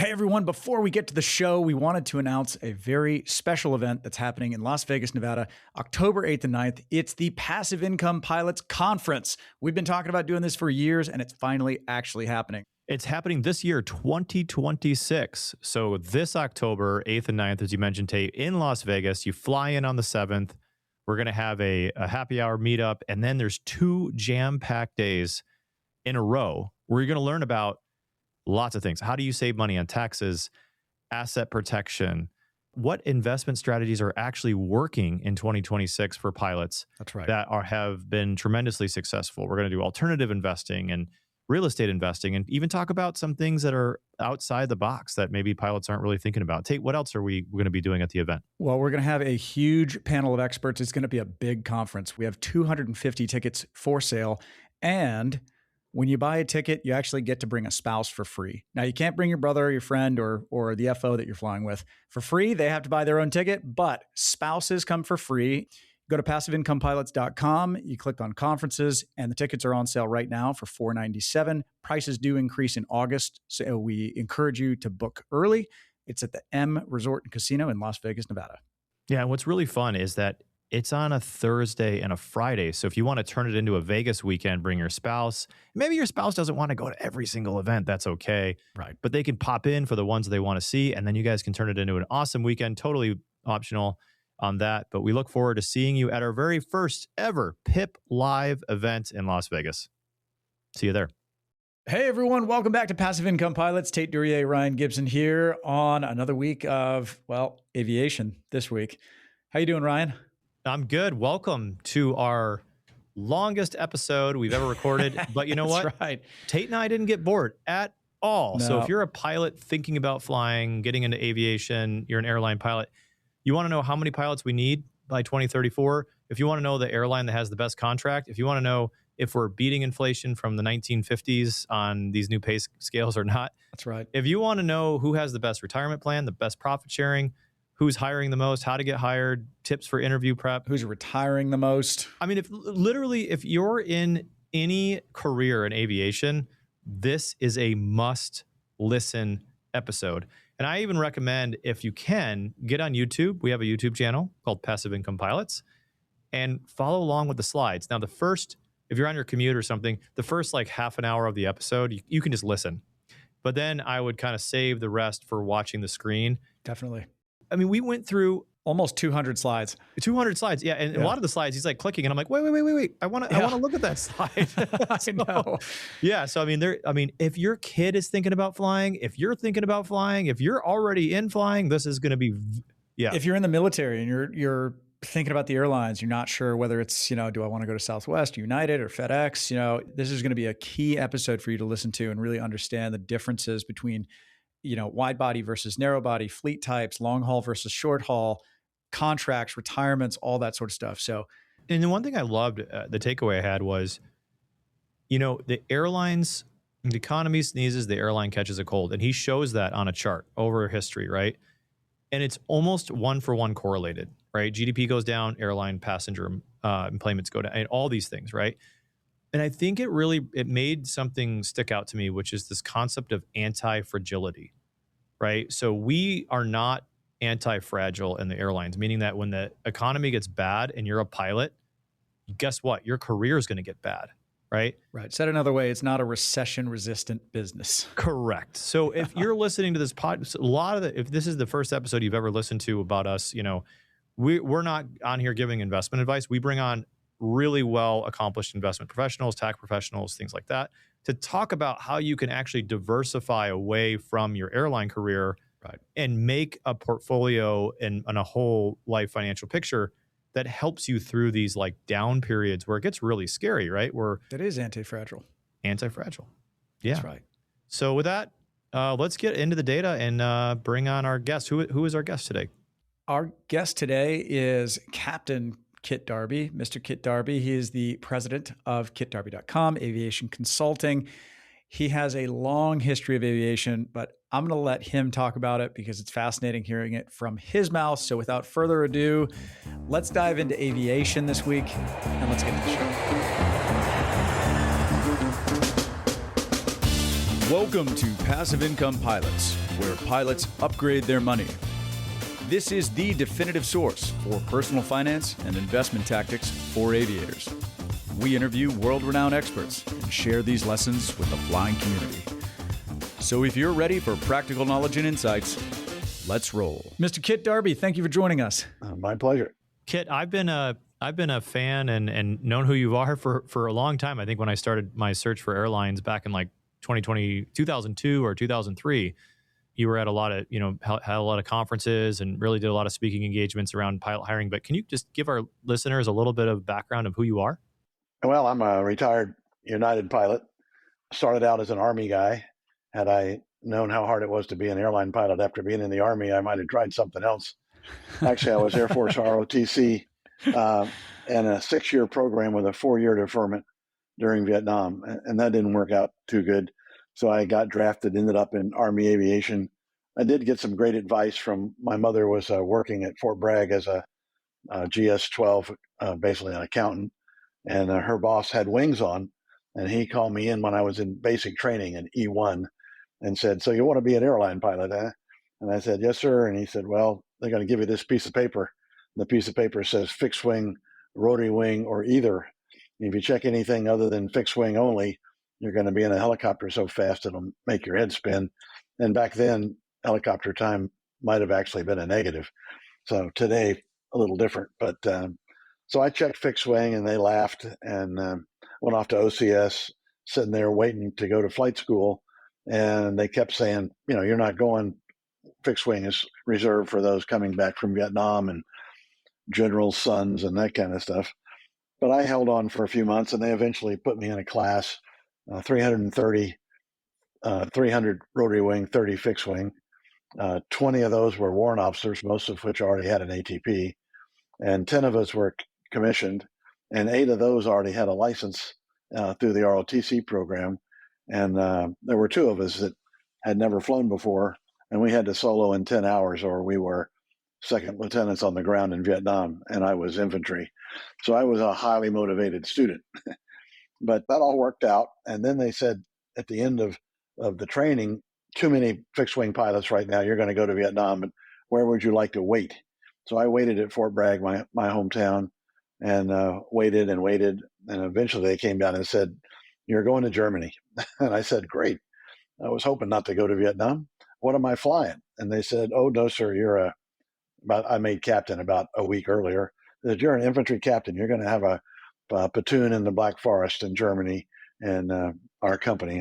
Hey everyone, before we get to the show, we wanted to announce a very special event that's happening in Las Vegas, Nevada, October 8th and 9th. It's the Passive Income Pilots Conference. We've been talking about doing this for years, and it's finally actually happening. It's happening this year, 2026. So this October 8th and 9th, as you mentioned, Tait, in Las Vegas. You fly in on the 7th. We're going to have a happy hour meetup, and then there's 2 jam-packed days in a row where you're going to learn about lots of things. How do you save money on taxes, asset protection, what investment strategies are actually working in 2026 for pilots. That's right. That have been tremendously successful. We're going to do alternative investing and real estate investing, and even talk about some things that are outside the box that maybe pilots aren't really thinking about. Tait, what else are we going to be doing at the event? Well, we're going to have a huge panel of experts. It's going to be a big conference. We have 250 tickets for sale, and when you buy a ticket, you actually get to bring a spouse for free. Now, you can't bring your brother or your friend or the FO that you're flying with for free. They have to buy their own ticket, but spouses come for free. Go to passiveincomepilots.com. You click on conferences, and the tickets are on sale right now for $497. Prices do increase in August, so we encourage you to book early. It's at the M Resort and Casino in Las Vegas, Nevada. Yeah, and what's really fun is that it's on a Thursday and a Friday. So if you want to turn it into a Vegas weekend, bring your spouse. Maybe your spouse doesn't want to go to every single event. That's okay. Right. But they can pop in for the ones they want to see, and then you guys can turn it into an awesome weekend. Totally optional on that. But we look forward to seeing you at our very first ever PIP Live event in Las Vegas. See you there. Hey everyone, welcome back to Passive Income Pilots. Tait, Duryea, Ryan Gibson here on another week of, well, aviation this week. How you doing, Ryan? I'm good. Welcome to our longest episode we've ever recorded. But you know what? That's right. Tait and I didn't get bored at all. No. So if you're a pilot thinking about flying, getting into aviation, you're an airline pilot, you want to know how many pilots we need by 2034. If you want to know the airline that has the best contract, if you want to know if we're beating inflation from the 1950s on these new pay scales or not. That's right. If you want to know who has the best retirement plan, the best profit sharing, who's hiring the most, how to get hired, tips for interview prep. Who's retiring the most? I mean, if you're in any career in aviation, this is a must listen episode. And I even recommend, if you can, get on YouTube. We have a YouTube channel called Passive Income Pilots, and follow along with the slides. Now, if you're on your commute or something, the first like half an hour of the episode, you can just listen. But then I would kind of save the rest for watching the screen. Definitely. I mean, we went through almost 200 slides. 200 slides, yeah. And a lot of the slides, he's like clicking, and I'm like, wait. I want to look at that slide. I know. Yeah. So I mean, if your kid is thinking about flying, if you're thinking about flying, if you're already in flying, this is going to be, yeah. If you're in the military and you're thinking about the airlines, you're not sure whether it's, do I want to go to Southwest, United, or FedEx? This is going to be a key episode for you to listen to and really understand the differences between wide body versus narrow body, fleet types, long haul versus short haul, contracts, retirements, all that sort of stuff. So, and the one thing I loved, the takeaway I had was, the airlines, the economy sneezes, the airline catches a cold. And he shows that on a chart over history, right? And it's almost 1-for-1 correlated, right? GDP goes down, airline passenger employments go down, and all these things, right? And I think it made something stick out to me, which is this concept of anti-fragility, right? So we are not anti-fragile in the airlines, meaning that when the economy gets bad and you're a pilot, guess what? Your career is going to get bad, right? Right. Said another way, it's not a recession-resistant business. Correct. So if you're listening to this if this is the first episode you've ever listened to about us, we're not on here giving investment advice. We bring on really well accomplished investment professionals, tax professionals, things like that, to talk about how you can actually diversify away from your airline career, right, and make a portfolio and a whole life financial picture that helps you through these like down periods where it gets really scary, right? That is anti-fragile. Anti-fragile. Yeah. That's right. So with that, let's get into the data and bring on our guest. Who is our guest today? Our guest today is Captain Kit Darby, Mr. Kit Darby. He is the president of kitdarby.com, aviation consulting. He has a long history of aviation, but I'm going to let him talk about it because it's fascinating hearing it from his mouth. So without further ado, let's dive into aviation this week and let's get to the show. Welcome to Passive Income Pilots, where pilots upgrade their money. This is the definitive source for personal finance and investment tactics for aviators. We interview world-renowned experts and share these lessons with the flying community. So if you're ready for practical knowledge and insights, let's roll. Mr. Kit Darby, thank you for joining us. My pleasure. Kit, I've been a fan and known who you are for a long time. I think when I started my search for airlines back in like 2002 or 2003, you were at a lot of, had a lot of conferences and really did a lot of speaking engagements around pilot hiring. But can you just give our listeners a little bit of background of who you are? Well, I'm a retired United pilot. Started out as an Army guy. Had I known how hard it was to be an airline pilot after being in the Army, I might have tried something else. Actually, I was Air Force ROTC in a 6-year program with a 4-year deferment during Vietnam, and that didn't work out too good. So I got drafted, ended up in Army aviation. I did get some great advice from my mother. Was working at Fort Bragg as a GS-12, basically an accountant, and her boss had wings on, and he called me in when I was in basic training in E1 and said, "So you want to be an airline pilot, huh?" And I said, "Yes, sir." And he said, "Well, they're going to give you this piece of paper. The piece of paper says fixed wing, rotary wing, or either. If you check anything other than fixed wing only, you're going to be in a helicopter so fast it'll make your head spin." And back then, helicopter time might have actually been a negative. So today, a little different. But so I checked fixed wing, and they laughed, and went off to OCS, sitting there waiting to go to flight school. And they kept saying, "You're not going. Fixed wing is reserved for those coming back from Vietnam and generals' sons and that kind of stuff." But I held on for a few months, and they eventually put me in a class, 330, 300 rotary wing, 30 fixed wing. 20 of those were warrant officers, most of which already had an ATP, and 10 of us were commissioned, and 8 of those already had a license through the ROTC program, and there were 2 of us that had never flown before, and we had to solo in 10 hours, or we were second lieutenants on the ground in Vietnam, and I was infantry. So I was a highly motivated student. But that all worked out. And then they said at the end of the training, "Too many fixed wing pilots right now. You're going to go to Vietnam, but where would you like to wait?" So I waited at Fort Bragg, my hometown, and waited and waited. And eventually they came down and said, "You're going to Germany." And I said, "Great. I was hoping not to go to Vietnam. What am I flying?" And they said, "Oh, no, sir, I made captain about a week earlier. That you're an infantry captain. You're going to have a platoon in the Black Forest in Germany, and our company."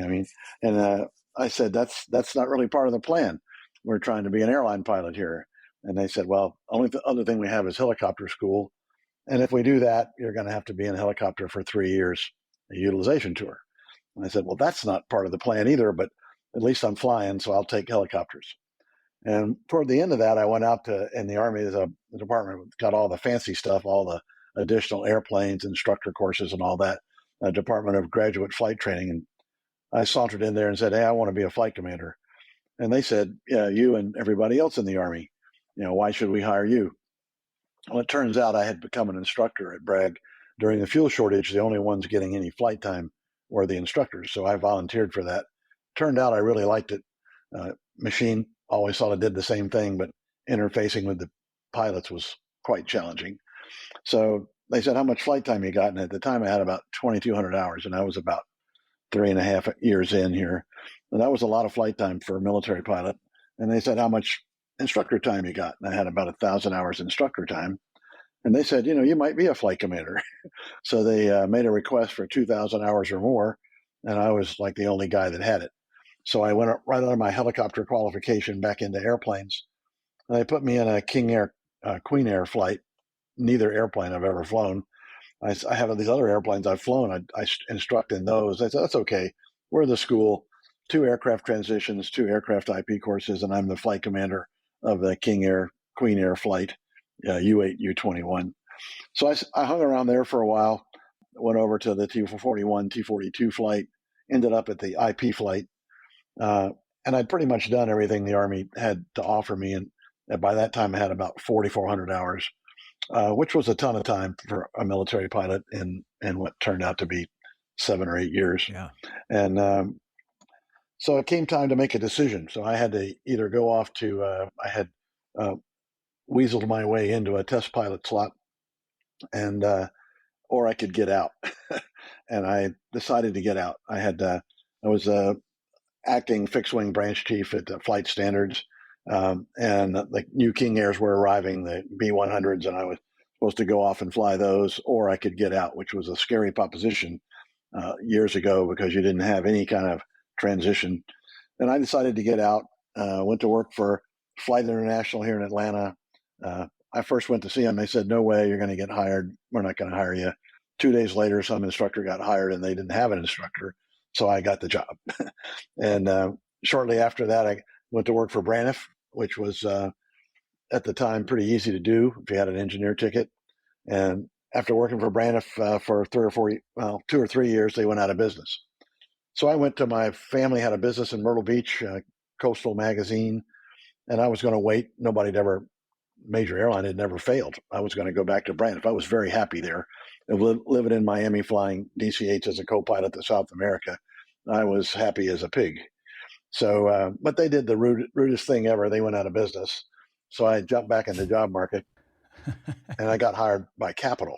And I said, "That's not really part of the plan. We're trying to be an airline pilot here." And they said, "Well, only the other thing we have is helicopter school, and if we do that, you're going to have to be in a helicopter for 3 years, a utilization tour." And I said, "Well, that's not part of the plan either, but at least I'm flying, so I'll take helicopters." And toward the end of that, I went out in the Army. There's a department that's got all the fancy stuff, all the additional airplanes, instructor courses, and all that, a Department of Graduate Flight Training. And I sauntered in there and said, "Hey, I want to be a flight commander." And they said, "Yeah, you and everybody else in the Army, why should we hire you?" Well, it turns out I had become an instructor at Bragg. During the fuel shortage, the only ones getting any flight time were the instructors. So I volunteered for that. Turned out I really liked it. Machine always sort of did the same thing, but interfacing with the pilots was quite challenging. So they said, "How much flight time you got?" And at the time I had about 2,200 hours, and I was about 3.5 years in here. And that was a lot of flight time for a military pilot. And they said, "How much instructor time you got?" And I had about 1,000 hours instructor time. And they said, "You might be a flight commander." So they made a request for 2,000 hours or more, and I was like the only guy that had it. So I went right out of my helicopter qualification back into airplanes, and they put me in a King Air, Queen Air flight. Neither airplane I've ever flown. I have these other airplanes I've flown. I instruct in those. I said, "That's okay. We're the school. 2 aircraft transitions, 2 aircraft IP courses, and I'm the flight commander of the King Air, Queen Air flight, U8, U21. So I hung around there for a while, went over to the T41, T42 flight, ended up at the IP flight. And I'd pretty much done everything the Army had to offer me. And by that time, I had about 4,400 hours, which was a ton of time for a military pilot in what turned out to be 7 or 8 years. Yeah. And So it came time to make a decision. So I had to either go off to, I had weaseled my way into a test pilot slot, and or I could get out. And I decided to get out. I was acting fixed wing branch chief at Flight Standards, and the new King Airs were arriving, the B-100s, and I was supposed to go off and fly those, or I could get out, which was a scary proposition years ago because you didn't have any kind of transition. And I decided to get out. Went to work for Flight International here in Atlanta. I first went to see them. They said, "No way, you're going to get hired. We're not going to hire you." 2 days later, some instructor got hired, and they didn't have an instructor, so I got the job. And shortly after that, I went to work for Braniff, which was at the time pretty easy to do if you had an engineer ticket. And after working for Braniff for 2 or 3 years, they went out of business. So I went to my family had a business in Myrtle Beach, Coastal Magazine, and I was going to wait. Major airline had never failed. I was going to go back to Braniff. I was very happy there. Living in Miami, flying DC-8s as a co-pilot to South America, I was happy as a pig. So, but they did the rudest thing ever. They went out of business. So I jumped back in the job market, and I got hired by Capital.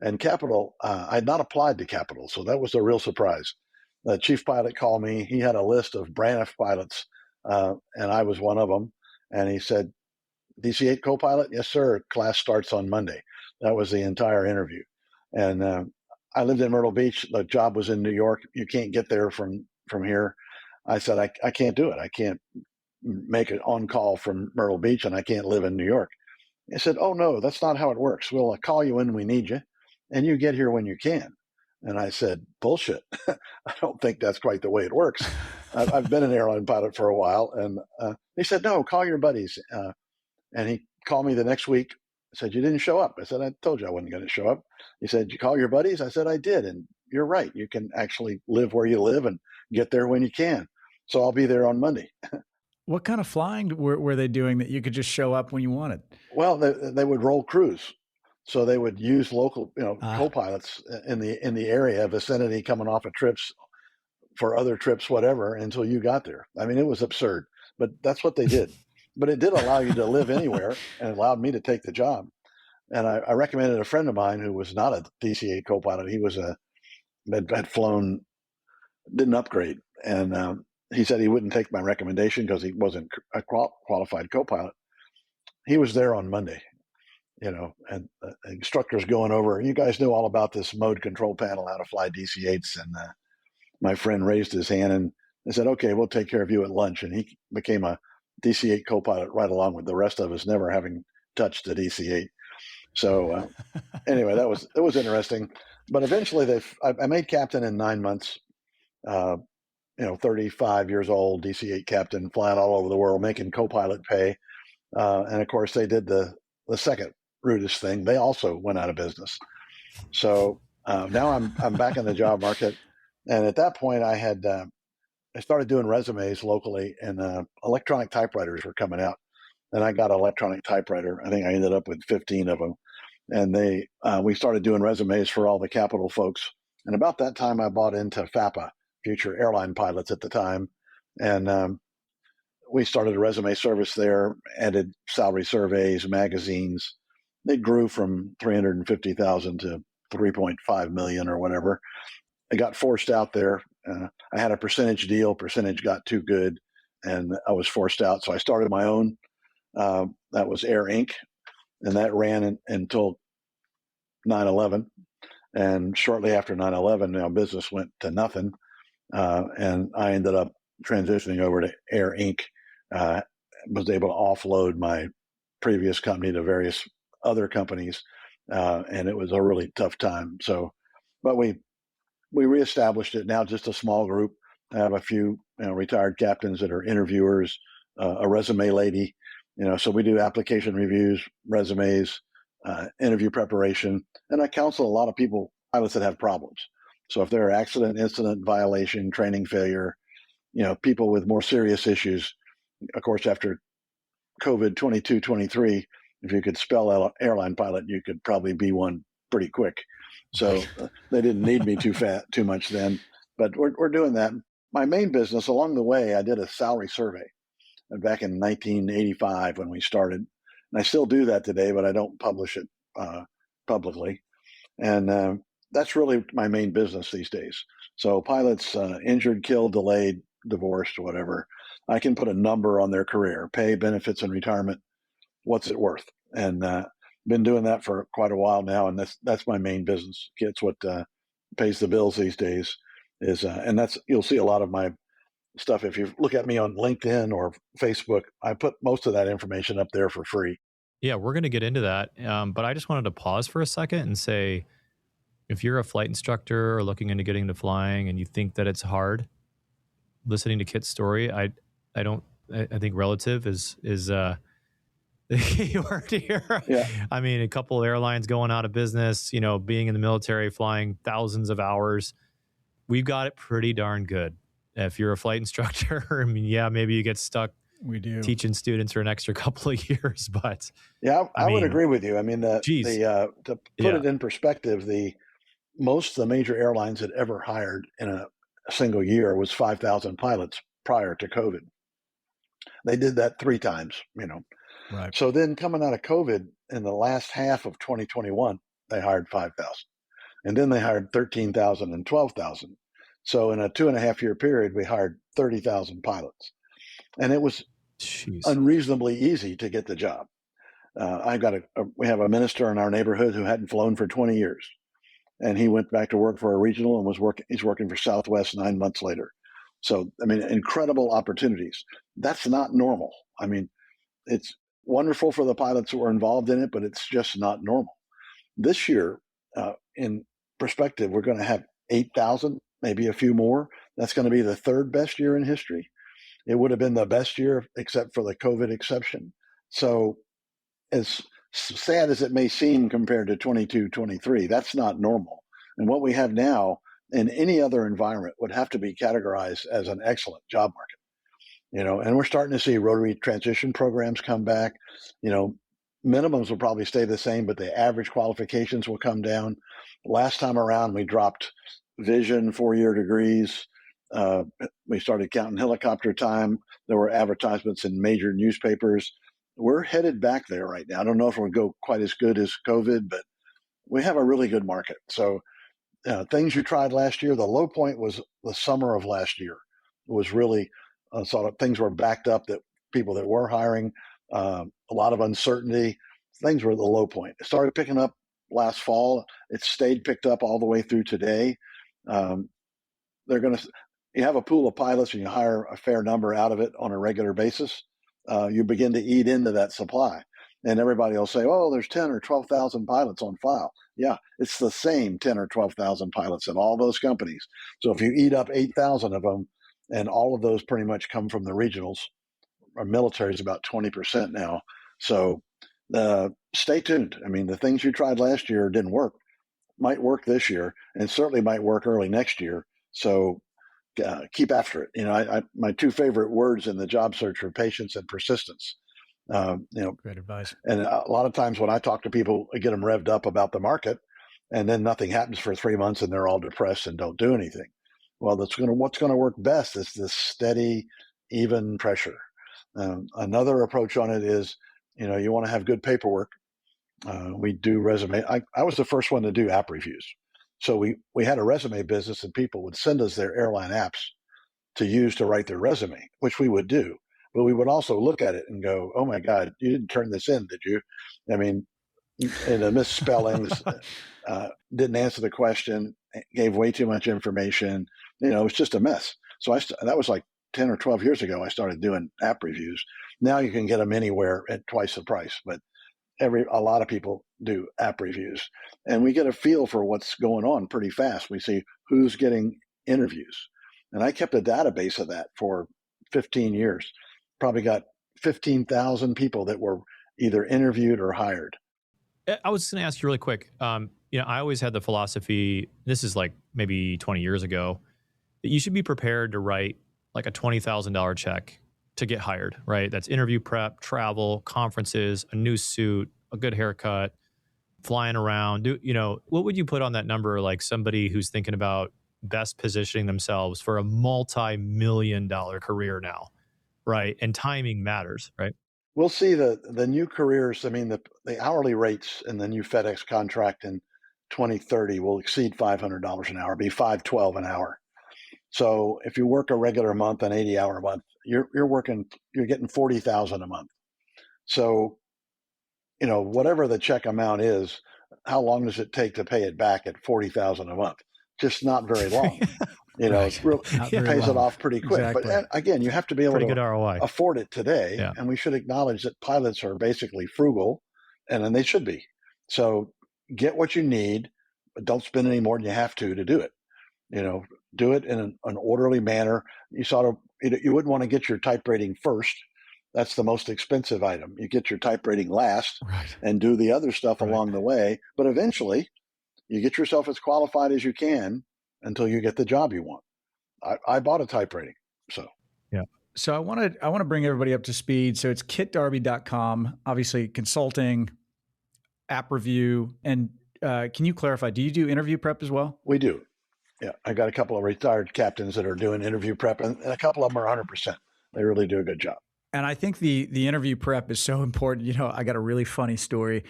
And Capital, I had not applied to Capital, so that was a real surprise. The chief pilot called me. He had a list of Braniff pilots, and I was one of them. And he said, "DC-8 co-pilot?" "Yes, sir. Class starts on Monday." That was the entire interview. And I lived in Myrtle Beach. The job was in New York. You can't get there from here. I said, I can't do it. I can't make it on call from Myrtle Beach, and I can't live in New York. He said, "Oh, no, that's not how it works. We'll call you when we need you, and you get here when you can." And I said, "Bullshit. I don't think that's quite the way it works. I've been an airline pilot for a while." And he said, "No, call your buddies." And he called me the next week, said, "You didn't show up." I said, "I told you I wasn't going to show up." He said, "You call your buddies?" I said, "I did. And you're right. You can actually live where you live and get there when you can. So I'll be there on Monday." What kind of flying were they doing that you could just show up when you wanted? Well, they would roll crews. So they would use local, co-pilots in the area vicinity coming off of trips for other trips, whatever, until you got there. I mean, it was absurd, but that's what they did. But it did allow you to live anywhere, and it allowed me to take the job. And I recommended a friend of mine who was not a DC-8 co-pilot. He was had flown, didn't upgrade, and he said he wouldn't take my recommendation because he wasn't a qualified co-pilot. He was there on Monday, and instructors going over. You guys know all about this mode control panel, how to fly DC-8s, and my friend raised his hand and they said, "Okay, we'll take care of you at lunch." And he became a DC-8 co-pilot right along with the rest of us, never having touched a DC-8. So anyway, it was interesting. But eventually, I made captain in 9 months. 35 years old, DC-8 captain, flying all over the world, making co-pilot pay. And of course, they did the second rudest thing. They also went out of business. So now I'm back in the job market. And at that point, I started doing resumes locally, and electronic typewriters were coming out. And I got an electronic typewriter. I think I ended up with 15 of them. And we started doing resumes for all the Capital folks. And about that time, I bought into FAPA, Future Airline Pilots at the time. And we started a resume service there, added salary surveys, magazines. They grew from 350,000 to 3.5 million or whatever. I got forced out there. I had a percentage deal. Percentage got too good, and I was forced out. So I started my own. That was Air Inc., and that ran until 9/11. And shortly after 9/11, business went to nothing, and I ended up transitioning over to Air Inc. Was able to offload my previous company to various other companies, and it was a really tough time. So, but we reestablished it. Now just a small group. I have a few retired captains that are interviewers, a resume lady. So we do application reviews, resumes, interview preparation, and I counsel a lot of pilots that have problems. So if there are accident, incident, violation, training failure, people with more serious issues. Of course, after COVID 22, 23, if you could spell airline pilot, you could probably be one pretty quick. So they didn't need me too much then, but we're doing that. my main business along the way, I did a salary survey back in 1985 when we started. And I still do that today, but I don't publish it publicly. And that's really my main business these days. So pilots injured, killed, delayed, divorced, whatever, I can put a number on their career, pay, benefits, and retirement. What's it worth? And been doing that for quite a while now, and that's my main business. It's what pays the bills these days. And that's, you'll see a lot of my stuff if you look at me on LinkedIn or Facebook. I put most of that information up there for free. Yeah, we're going to get into that. But I just wanted to pause for a second and say, if you're a flight instructor or looking into getting into flying and you think that it's hard, listening to Kit's story, I think relative is the key word here. Yeah. I mean, a couple of airlines going out of business, being in the military, flying thousands of hours. We've got it pretty darn good. If you're a flight instructor, I mean, yeah, maybe you get stuck teaching students for an extra couple of years, but yeah, I would agree with you. I mean, to put it in perspective, most of the major airlines that ever hired in a single year was 5,000 pilots prior to COVID. They did that 3 times, Right. So then coming out of COVID in the last half of 2021, they hired 5,000. And then they hired 13,000 and 12,000. So in a 2.5 year period, we hired 30,000 pilots. And it was unreasonably easy to get the job. We have a minister in our neighborhood who hadn't flown for 20 years. And he went back to work for a regional and he's working for Southwest 9 months later. So, I mean, incredible opportunities. That's not normal. I mean, it's wonderful for the pilots who are involved in it, but it's just not normal. This year, in perspective, we're going to have 8,000, maybe a few more. That's going to be the 3rd best year in history. It would have been the best year except for the COVID exception. So as sad as it may seem compared to 22, 23, that's not normal. And what we have now in any other environment would have to be categorized as an excellent job market. And we're starting to see rotary transition programs come back. Minimums will probably stay the same, but the average qualifications will come down. Last time around, we dropped vision 4-year degrees. We started counting helicopter time. There were advertisements in major newspapers. We're headed back there right now. I don't know if we'll go quite as good as COVID, but we have a really good market. So things you tried last year, the low point was the summer of last year. It was really sort of things were backed up, that people that were hiring, a lot of uncertainty. Things were at the low point. It started picking up last fall. It stayed picked up all the way through today. You have a pool of pilots and you hire a fair number out of it on a regular basis. You begin to eat into that supply. And everybody will say, oh, there's 10 or 12,000 pilots on file. Yeah, it's the same 10 or 12,000 pilots in all those companies. So if you eat up 8,000 of them, and all of those pretty much come from the regionals, our military is about 20% now. So stay tuned. I mean, the things you tried last year didn't work, might work this year, and certainly might work early next year. So keep after it. My 2 favorite words in the job search are patience and persistence. Great advice. And a lot of times when I talk to people, I get them revved up about the market, and then nothing happens for 3 months and they're all depressed and don't do anything. Well, what's going to work best is this steady, even pressure. Another approach on it is, you want to have good paperwork. We do resume. I was the first one to do app reviews. So we had a resume business, and people would send us their airline apps to use to write their resume, which we would do. But we would also look at it and go, oh my God, you didn't turn this in, did you? I mean, the misspellings, didn't answer the question, gave way too much information. It was just a mess. So that was like 10 or 12 years ago. I started doing app reviews. Now you can get them anywhere at twice the price, but a lot of people do app reviews, and we get a feel for what's going on pretty fast. We see who's getting interviews, and I kept a database of that for 15 years. Probably got 15,000 people that were either interviewed or hired. I was going to ask you really quick. I always had the philosophy, this is like maybe 20 years ago, that you should be prepared to write like a $20,000 check to get hired, right? That's interview prep, travel, conferences, a new suit, a good haircut, flying around. What would you put on that number? Like somebody who's thinking about best positioning themselves for a multi-million-dollar career now, right? And timing matters, right? We'll see the new careers. I mean, the hourly rates in the new FedEx contract in 2030 will exceed $500 an hour, be $512 an hour. So if you work a regular month, an 80-hour month, you're getting 40,000 a month. So, whatever the check amount is, how long does it take to pay it back at 40,000 a month? Just not very long. Right. It pays it off pretty quick. Exactly. But again, you have to be able Pretty to good ROI. afford it today. Yeah. And we should acknowledge that pilots are basically frugal, and then they should be. So get what you need, but don't spend any more than you have to do it. Do it in an orderly manner. You wouldn't want to get your type rating first. That's the most expensive item. You get your type rating last, Right. and do the other stuff Right. along the way. But eventually, you get yourself as qualified as you can until you get the job you want. I bought a type rating, so. Yeah. So I want to bring everybody up to speed. So it's kitdarby.com, obviously consulting, app review, and can you clarify, do you do interview prep as well? We do. Yeah, I got a couple of retired captains that are doing interview prep, and a couple of them are 100%. They really do a good job. And I think the interview prep is so important. I got a really funny story.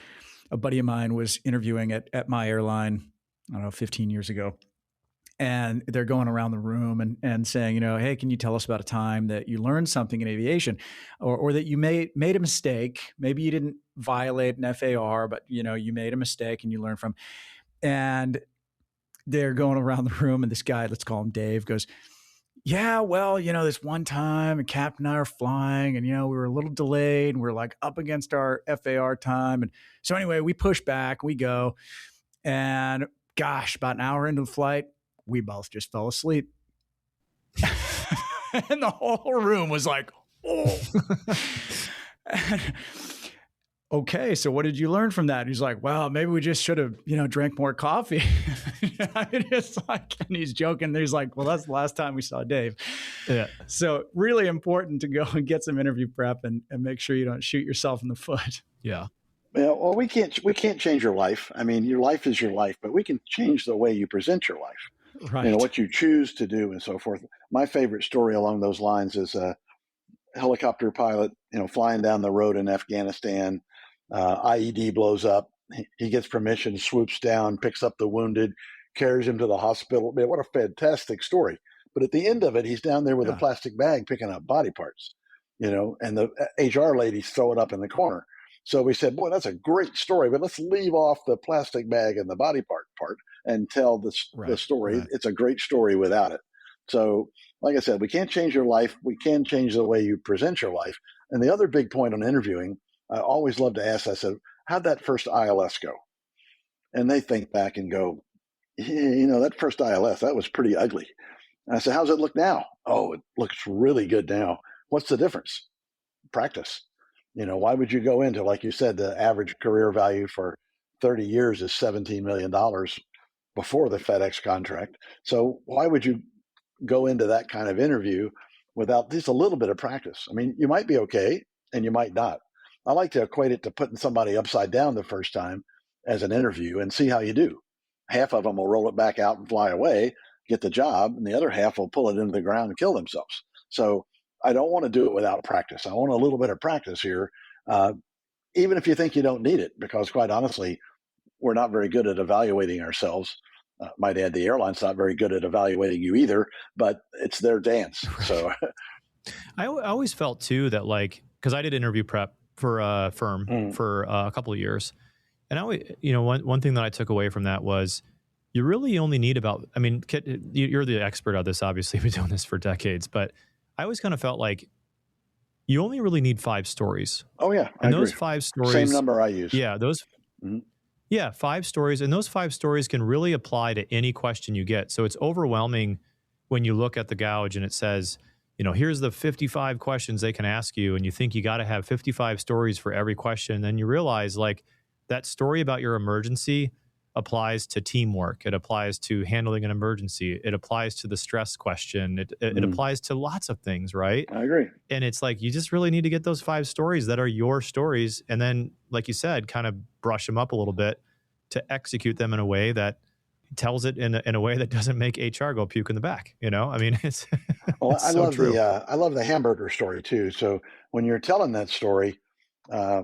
A buddy of mine was interviewing at my airline, I don't know, 15 years ago. And they're going around the room and saying, hey, can you tell us about a time that you learned something in aviation or that you made a mistake? Maybe you didn't violate an FAR, but you made a mistake and you learned from. And they're going around the room, and this guy, let's call him Dave, goes, yeah, well, this one time, and Captain and I are flying, and we were a little delayed, and we're like up against our FAR time, and so anyway, we push back, we go, and gosh, about an hour into the flight, we both just fell asleep, and the whole room was like, oh. Okay, so what did you learn from that? And he's like, well, maybe we just should have, drank more coffee. I mean, it's like, and he's joking. He's like, well, that's the last time we saw Dave. Yeah. So really important to go and get some interview prep and make sure you don't shoot yourself in the foot. Yeah. Yeah, well, we can't change your life. I mean, your life is your life, but we can change the way you present your life. Right. What you choose to do and so forth. My favorite story along those lines is a helicopter pilot, flying down the road in Afghanistan. IED blows up. He gets permission, swoops down, picks up the wounded, carries him to the hospital. Man, what a fantastic story. But at the end of it, he's down there with a plastic bag picking up body parts, and the HR lady's throwing up in the corner. So we said, boy, that's a great story, but let's leave off the plastic bag and the body part and tell the story. Right. It's a great story without it. So, like I said, we can't change your life. We can change the way you present your life. And the other big point on interviewing, I always love to ask, I said, how'd that first ILS go? And they think back and go, that first ILS, that was pretty ugly. And I said, how's it look now? Oh, it looks really good now. What's the difference? Practice. Why would you go into, like you said, the average career value for 30 years is $17 million before the FedEx contract. So why would you go into that kind of interview without just a little bit of practice? I mean, you might be okay and you might not. I like to equate it to putting somebody upside down the first time as an interview and see how you do. Half of them will roll it back out and fly away, get the job, and the other half will pull it into the ground and kill themselves. So I don't want to do it without practice. I want a little bit of practice here, even if you think you don't need it, because quite honestly, we're not very good at evaluating ourselves. Might add, the airline's not very good at evaluating you either, but it's their dance. So I always felt too that, like, because I did interview prep for a firm for a couple of years. And one thing that I took away from that was you really only need about, I mean, Kit, you're the expert on this, obviously. You've been doing this for decades, but I always kind of felt like you only really need 5 stories. Oh, yeah. And those 5 stories. Same number I use. Yeah. Yeah, 5 stories. And those 5 stories can really apply to any question you get. So it's overwhelming when you look at the gouge and it says, here's the 55 questions they can ask you. And you think you got to have 55 stories for every question. And then you realize, like, that story about your emergency applies to teamwork. It applies to handling an emergency. It applies to the stress question. It applies to lots of things, right? I agree. And it's like, you just really need to get those 5 stories that are your stories. And then, like you said, kind of brush them up a little bit to execute them in a way that tells it in a way that doesn't make HR go puke in the back. I mean, it's, Well, it's so true. I love the hamburger story too. So when you're telling that story, uh,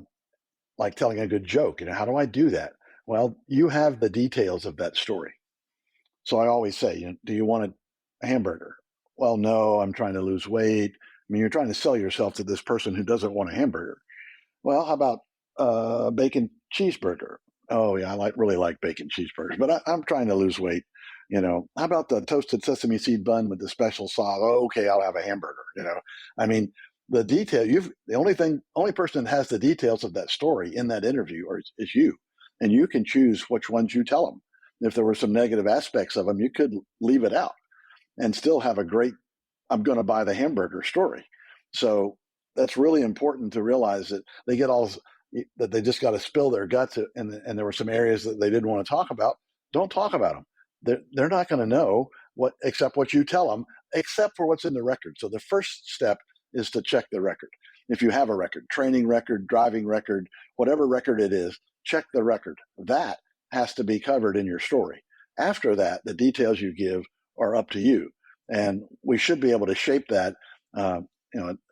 like telling a good joke, how do I do that? Well, you have the details of that story. So I always say, do you want a hamburger? Well, no, I'm trying to lose weight. I mean, you're trying to sell yourself to this person who doesn't want a hamburger. Well, how about bacon cheeseburger? Oh yeah, really like bacon cheeseburgers, but I'm trying to lose weight. How about the toasted sesame seed bun with the special sauce? Oh, okay, I'll have a hamburger. I mean, the detail. The only person that has the details of that story in that interview is you, and you can choose which ones you tell them. If there were some negative aspects of them, you could leave it out and still have a great I'm going to buy the hamburger story. So that's really important to realize that they get all that they just got to spill their guts, and there were some areas that they didn't want to talk about. Don't talk about them. They're not going to know except what you tell them, except for what's in the record. So the first step is to check the record. If you have a record, training record, driving record, whatever record it is, check the record. That has to be covered in your story. After that, the details you give are up to you. And we should be able to shape that.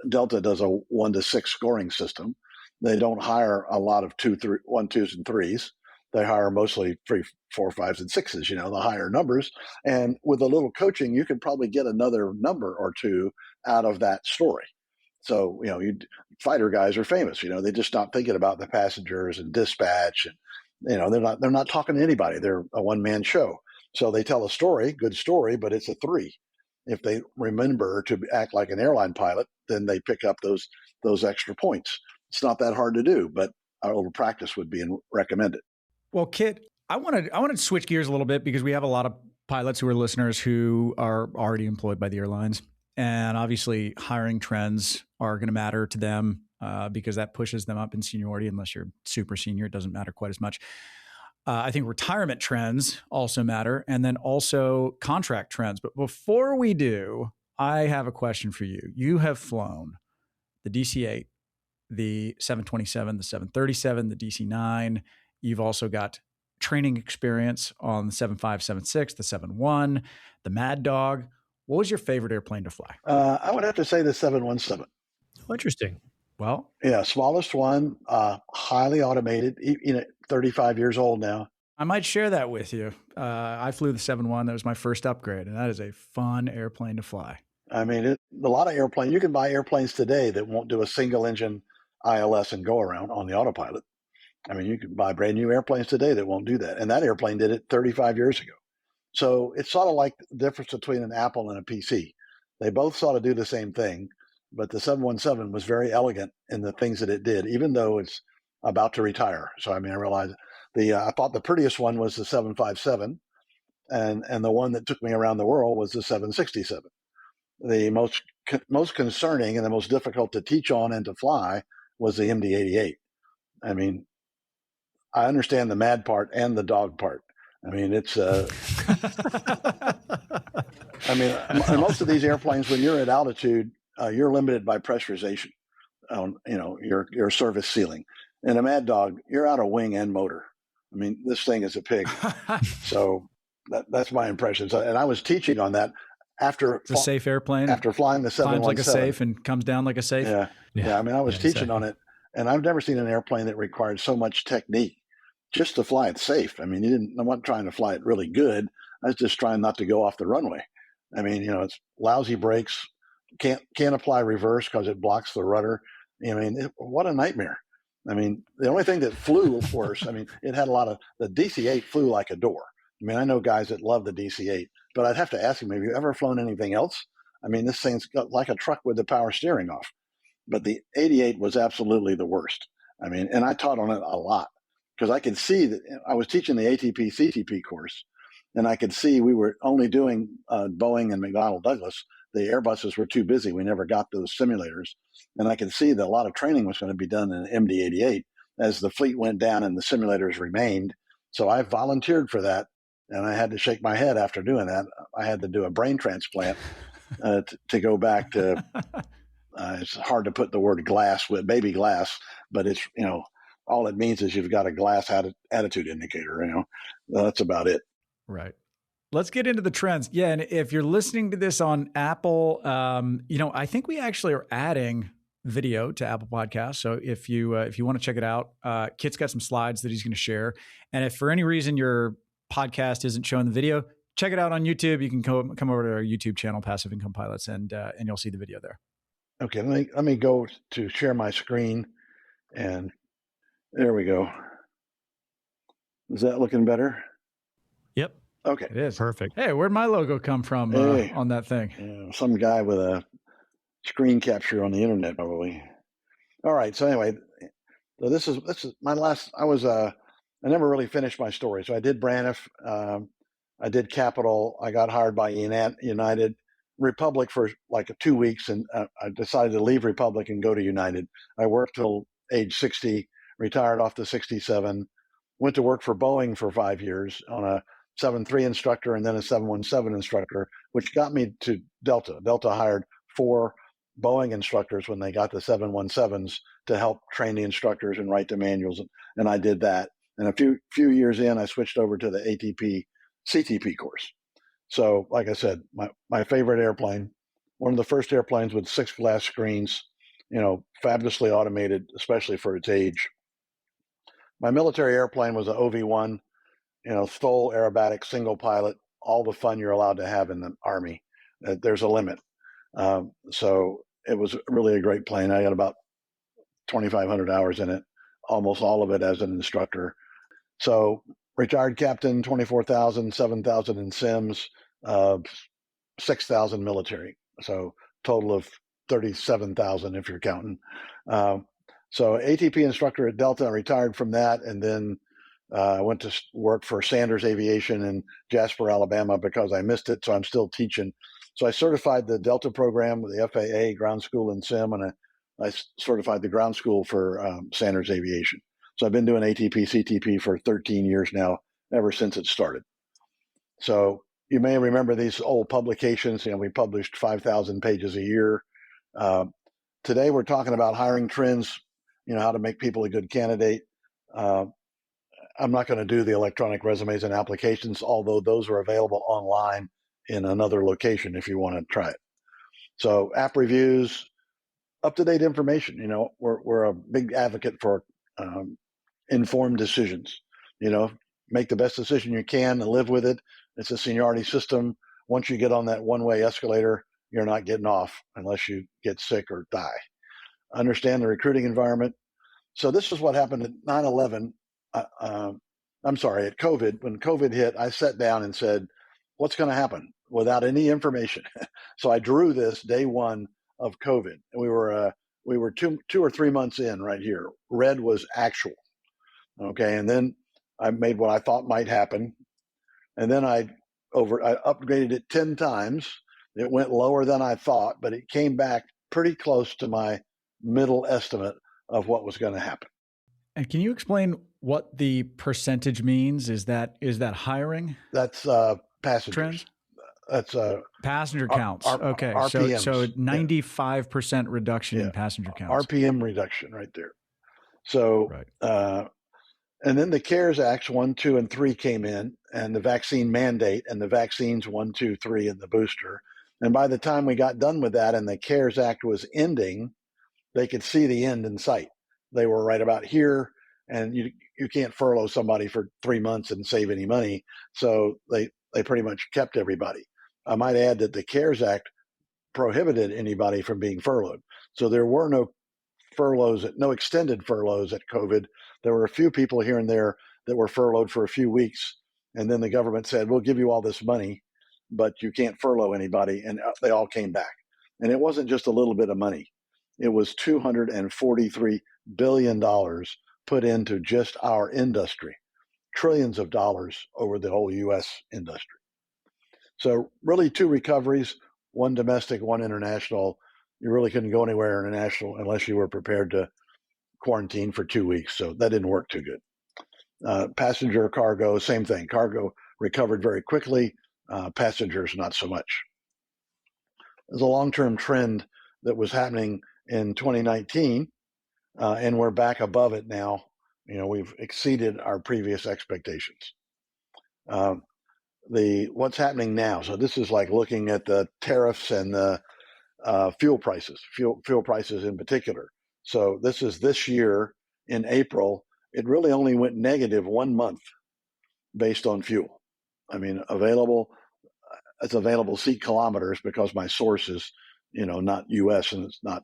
Delta does a 1 to 6 scoring system. They don't hire a lot of 1, 2s, and 3s. They hire mostly 3, 4, 5s, and 6s, the higher numbers. And with a little coaching, you can probably get another number or two out of that story. So, fighter guys are famous. They just stop thinking about the passengers and dispatch, and they're not talking to anybody. They're a one-man show. So they tell a story, good story, but it's a 3. If they remember to act like an airline pilot, then they pick up those extra points. It's not that hard to do, but a little practice would be recommended. Well, Kit, I want to switch gears a little bit because we have a lot of pilots who are listeners who are already employed by the airlines. And obviously, hiring trends are going to matter to them because that pushes them up in seniority. Unless you're super senior, it doesn't matter quite as much. I think retirement trends also matter, and then also contract trends. But before we do, I have a question for you. You have flown the DC-8, the 727, the 737, the DC-9. You've also got training experience on the 7576, the 71, the Mad Dog. What was your favorite airplane to fly? I would have to say the 717. Oh, interesting. Well, yeah, smallest one, highly automated, 35 years old now. I might share that with you. I flew the 71. That was my first upgrade, and that is a fun airplane to fly. I mean, a lot of airplanes, you can buy airplanes today that won't do a single engine ILS and go around on the autopilot. I mean, you can buy brand new airplanes today that won't do that. And that airplane did it 35 years ago. So it's sort of like the difference between an Apple and a PC. They both sort of do the same thing, but the 717 was very elegant in the things that it did, even though it's about to retire. So, I mean, I realized I thought the prettiest one was the 757, and the one that took me around the world was the 767. The most concerning and the most difficult to teach on and to fly was the MD-88. I mean, I understand the mad part and the dog part. I mean, it's I mean, most of these airplanes, when you're at altitude, you're limited by pressurization on, your service ceiling. And a Mad Dog, you're out of wing and motor. I mean, this thing is a pig. So that's my impression. So, and I was teaching on that after it's a safe airplane. After flying the 717. Climbs like a safe and comes down like a safe. Yeah. I mean, I was teaching on it, and I've never seen an airplane that required so much technique just to fly it safe. I mean, I wasn't trying to fly it really good. I was just trying not to go off the runway. I mean, it's lousy brakes, can't apply reverse because it blocks the rudder. I mean, what a nightmare. I mean, the only thing that flew worse, I mean, it had the DC-8 flew like a door. I mean, I know guys that love the DC-8, but I'd have to ask them, have you ever flown anything else? I mean, this thing's got like a truck with the power steering off. But the 88 was absolutely the worst. I mean, and I taught on it a lot because I could see that I was teaching the ATP CTP course, and I could see we were only doing Boeing and McDonnell Douglas. The Airbuses were too busy. We never got those simulators. And I could see that a lot of training was going to be done in MD-88 as the fleet went down and the simulators remained. So I volunteered for that, and I had to shake my head after doing that. I had to do a brain transplant to go back to, it's hard to put the word glass with baby glass, but it's, all it means is you've got a glass attitude indicator, that's about it. Right. Let's get into the trends. Yeah. And if you're listening to this on Apple, I think we actually are adding video to Apple Podcasts. So if you want to check it out, Kit's got some slides that he's going to share. And if for any reason your podcast isn't showing the video, check it out on YouTube. You can come over to our YouTube channel, Passive Income Pilots, and you'll see the video there. Okay, let me go to share my screen, and there we go. Is that looking better? Yep. Okay. It is. Perfect. Hey, where'd my logo come from on that thing? Some guy with a screen capture on the internet, probably. All right. So anyway, so this is my last. I never really finished my story. So I did Braniff. I did Capital. I got hired by United. Republic for like 2 weeks, and I decided to leave Republic and go to United. I worked till age 60, retired off to 67, went to work for Boeing for 5 years on a 737 instructor and then a 717 instructor, which got me to Delta. Delta hired 4 Boeing instructors when they got the 717s to help train the instructors and write the manuals, and I did that. And a few years in, I switched over to the ATP CTP course. So, like I said, my favorite airplane, one of the first airplanes with 6 glass screens, fabulously automated, especially for its age. My military airplane was an OV-1, STOL, aerobatic, single pilot, all the fun you're allowed to have in the Army. There's a limit. So it was really a great plane. I got about 2,500 hours in it, almost all of it as an instructor. So retired captain, 24,000, 7,000 in sims, 6,000 military. So total of 37,000 if you're counting. So ATP instructor at Delta, I retired from that, and then I went to work for Sanders Aviation in Jasper, Alabama, because I missed it. So I'm still teaching. So I certified the Delta program with the FAA ground school in sim, and I certified the ground school for Sanders Aviation. So I've been doing ATP, CTP for 13 years now, ever since it started. So you may remember these old publications. We published 5,000 pages a year. Today we're talking about hiring trends, how to make people a good candidate. I'm not going to do the electronic resumes and applications, although those are available online in another location if you want to try it. So app reviews, up-to-date information. We're a big advocate for informed decisions. Make the best decision you can and live with it. It's a seniority system. Once you get on that one-way escalator, you're not getting off unless you get sick or die. Understand the recruiting environment. So this is what happened at 9/11. I'm sorry, at COVID. When COVID hit, I sat down and said, what's going to happen without any information? So I drew this day one of COVID. And we were 2 or 3 months in right here. Red was actual. Okay. And then I made what I thought might happen. And then I upgraded it 10 times. It went lower than I thought, but it came back pretty close to my middle estimate of what was going to happen. And can you explain what the percentage means? Is that hiring? That's passengers. Trends? That's passenger counts. Okay. RPMs. So 95% reduction in passenger counts. RPM reduction right there. So, and then the CARES Acts 1, 2, and 3 came in, and the vaccine mandate, and the vaccines 1, 2, 3, and the booster. And by the time we got done with that and the CARES Act was ending, they could see the end in sight. They were right about here, and you can't furlough somebody for 3 months and save any money. So they pretty much kept everybody. I might add that the CARES Act prohibited anybody from being furloughed. So there were no no extended furloughs at COVID. There were a few people here and there that were furloughed for a few weeks. And then the government said, we'll give you all this money, but you can't furlough anybody. And they all came back. And it wasn't just a little bit of money. It was $243 billion put into just our industry, trillions of dollars over the whole U.S. industry. So really 2 recoveries, one domestic, one international. You really couldn't go anywhere international unless you were prepared to quarantine for 2 weeks. So that didn't work too good. Passenger cargo, same thing. Cargo recovered very quickly. Passengers, not so much. There's a long-term trend that was happening in 2019, and we're back above it now. We've exceeded our previous expectations. what's happening now. So this is like looking at the tariffs and the fuel prices in particular. So this year in April, it really only went negative 1 month based on fuel. I mean, it's available seat kilometers because my source is, not U.S. and it's not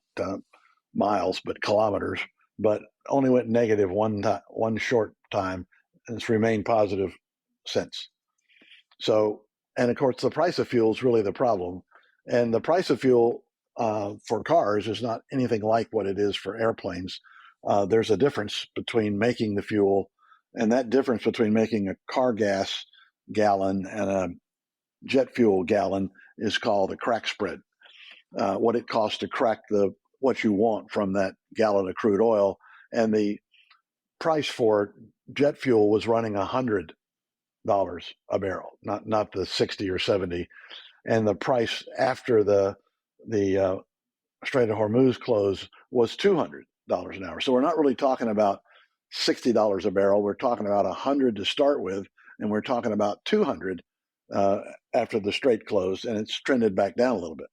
miles, but kilometers. But only went negative one short time, and it's remained positive since. So, and of course, the price of fuel is really the problem. And the price of fuel for cars is not anything like what it is for airplanes. There's a difference between making the fuel, and that difference between making a car gas gallon and a jet fuel gallon is called the crack spread. What it costs to crack what you want from that gallon of crude oil, and the price for jet fuel was running $100 a barrel, not the 60 or 70, and the price after the Strait of Hormuz close was $200 an hour. So we're not really talking about $60 a barrel. We're talking about $100 to start with, and we're talking about $200 after the strait closed, and it's trended back down a little bit.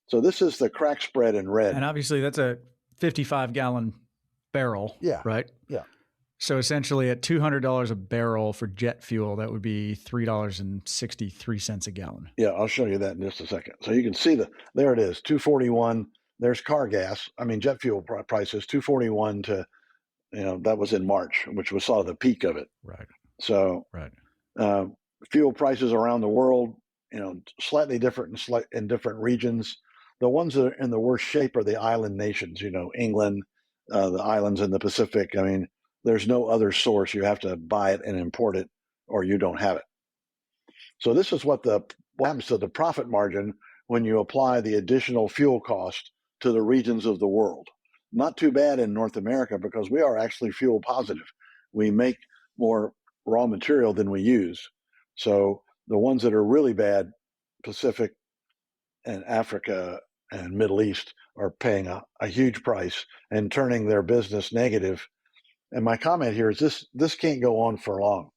So this is the crack spread in red. And obviously that's a 55-gallon barrel, yeah, right? Yeah. So essentially at $200 a barrel for jet fuel, that would be $3.63 a gallon. Yeah, I'll show you that in just a second. So you can see there it is, $2.41. There's car gas. I mean, jet fuel prices, $2.41 to, that was in March, which was sort of the peak of it. Right. So right. Fuel prices around the world, slightly different in different regions. The ones that are in the worst shape are the island nations, England, the islands in the Pacific. I mean, there's no other source. You have to buy it and import it, or you don't have it. So this is what happens to the profit margin when you apply the additional fuel cost to the regions of the world. Not too bad in North America because we are actually fuel positive. We make more raw material than we use. So the ones that are really bad, Pacific and Africa and Middle East, are paying a huge price and turning their business negative. And my comment here is this can't go on for long.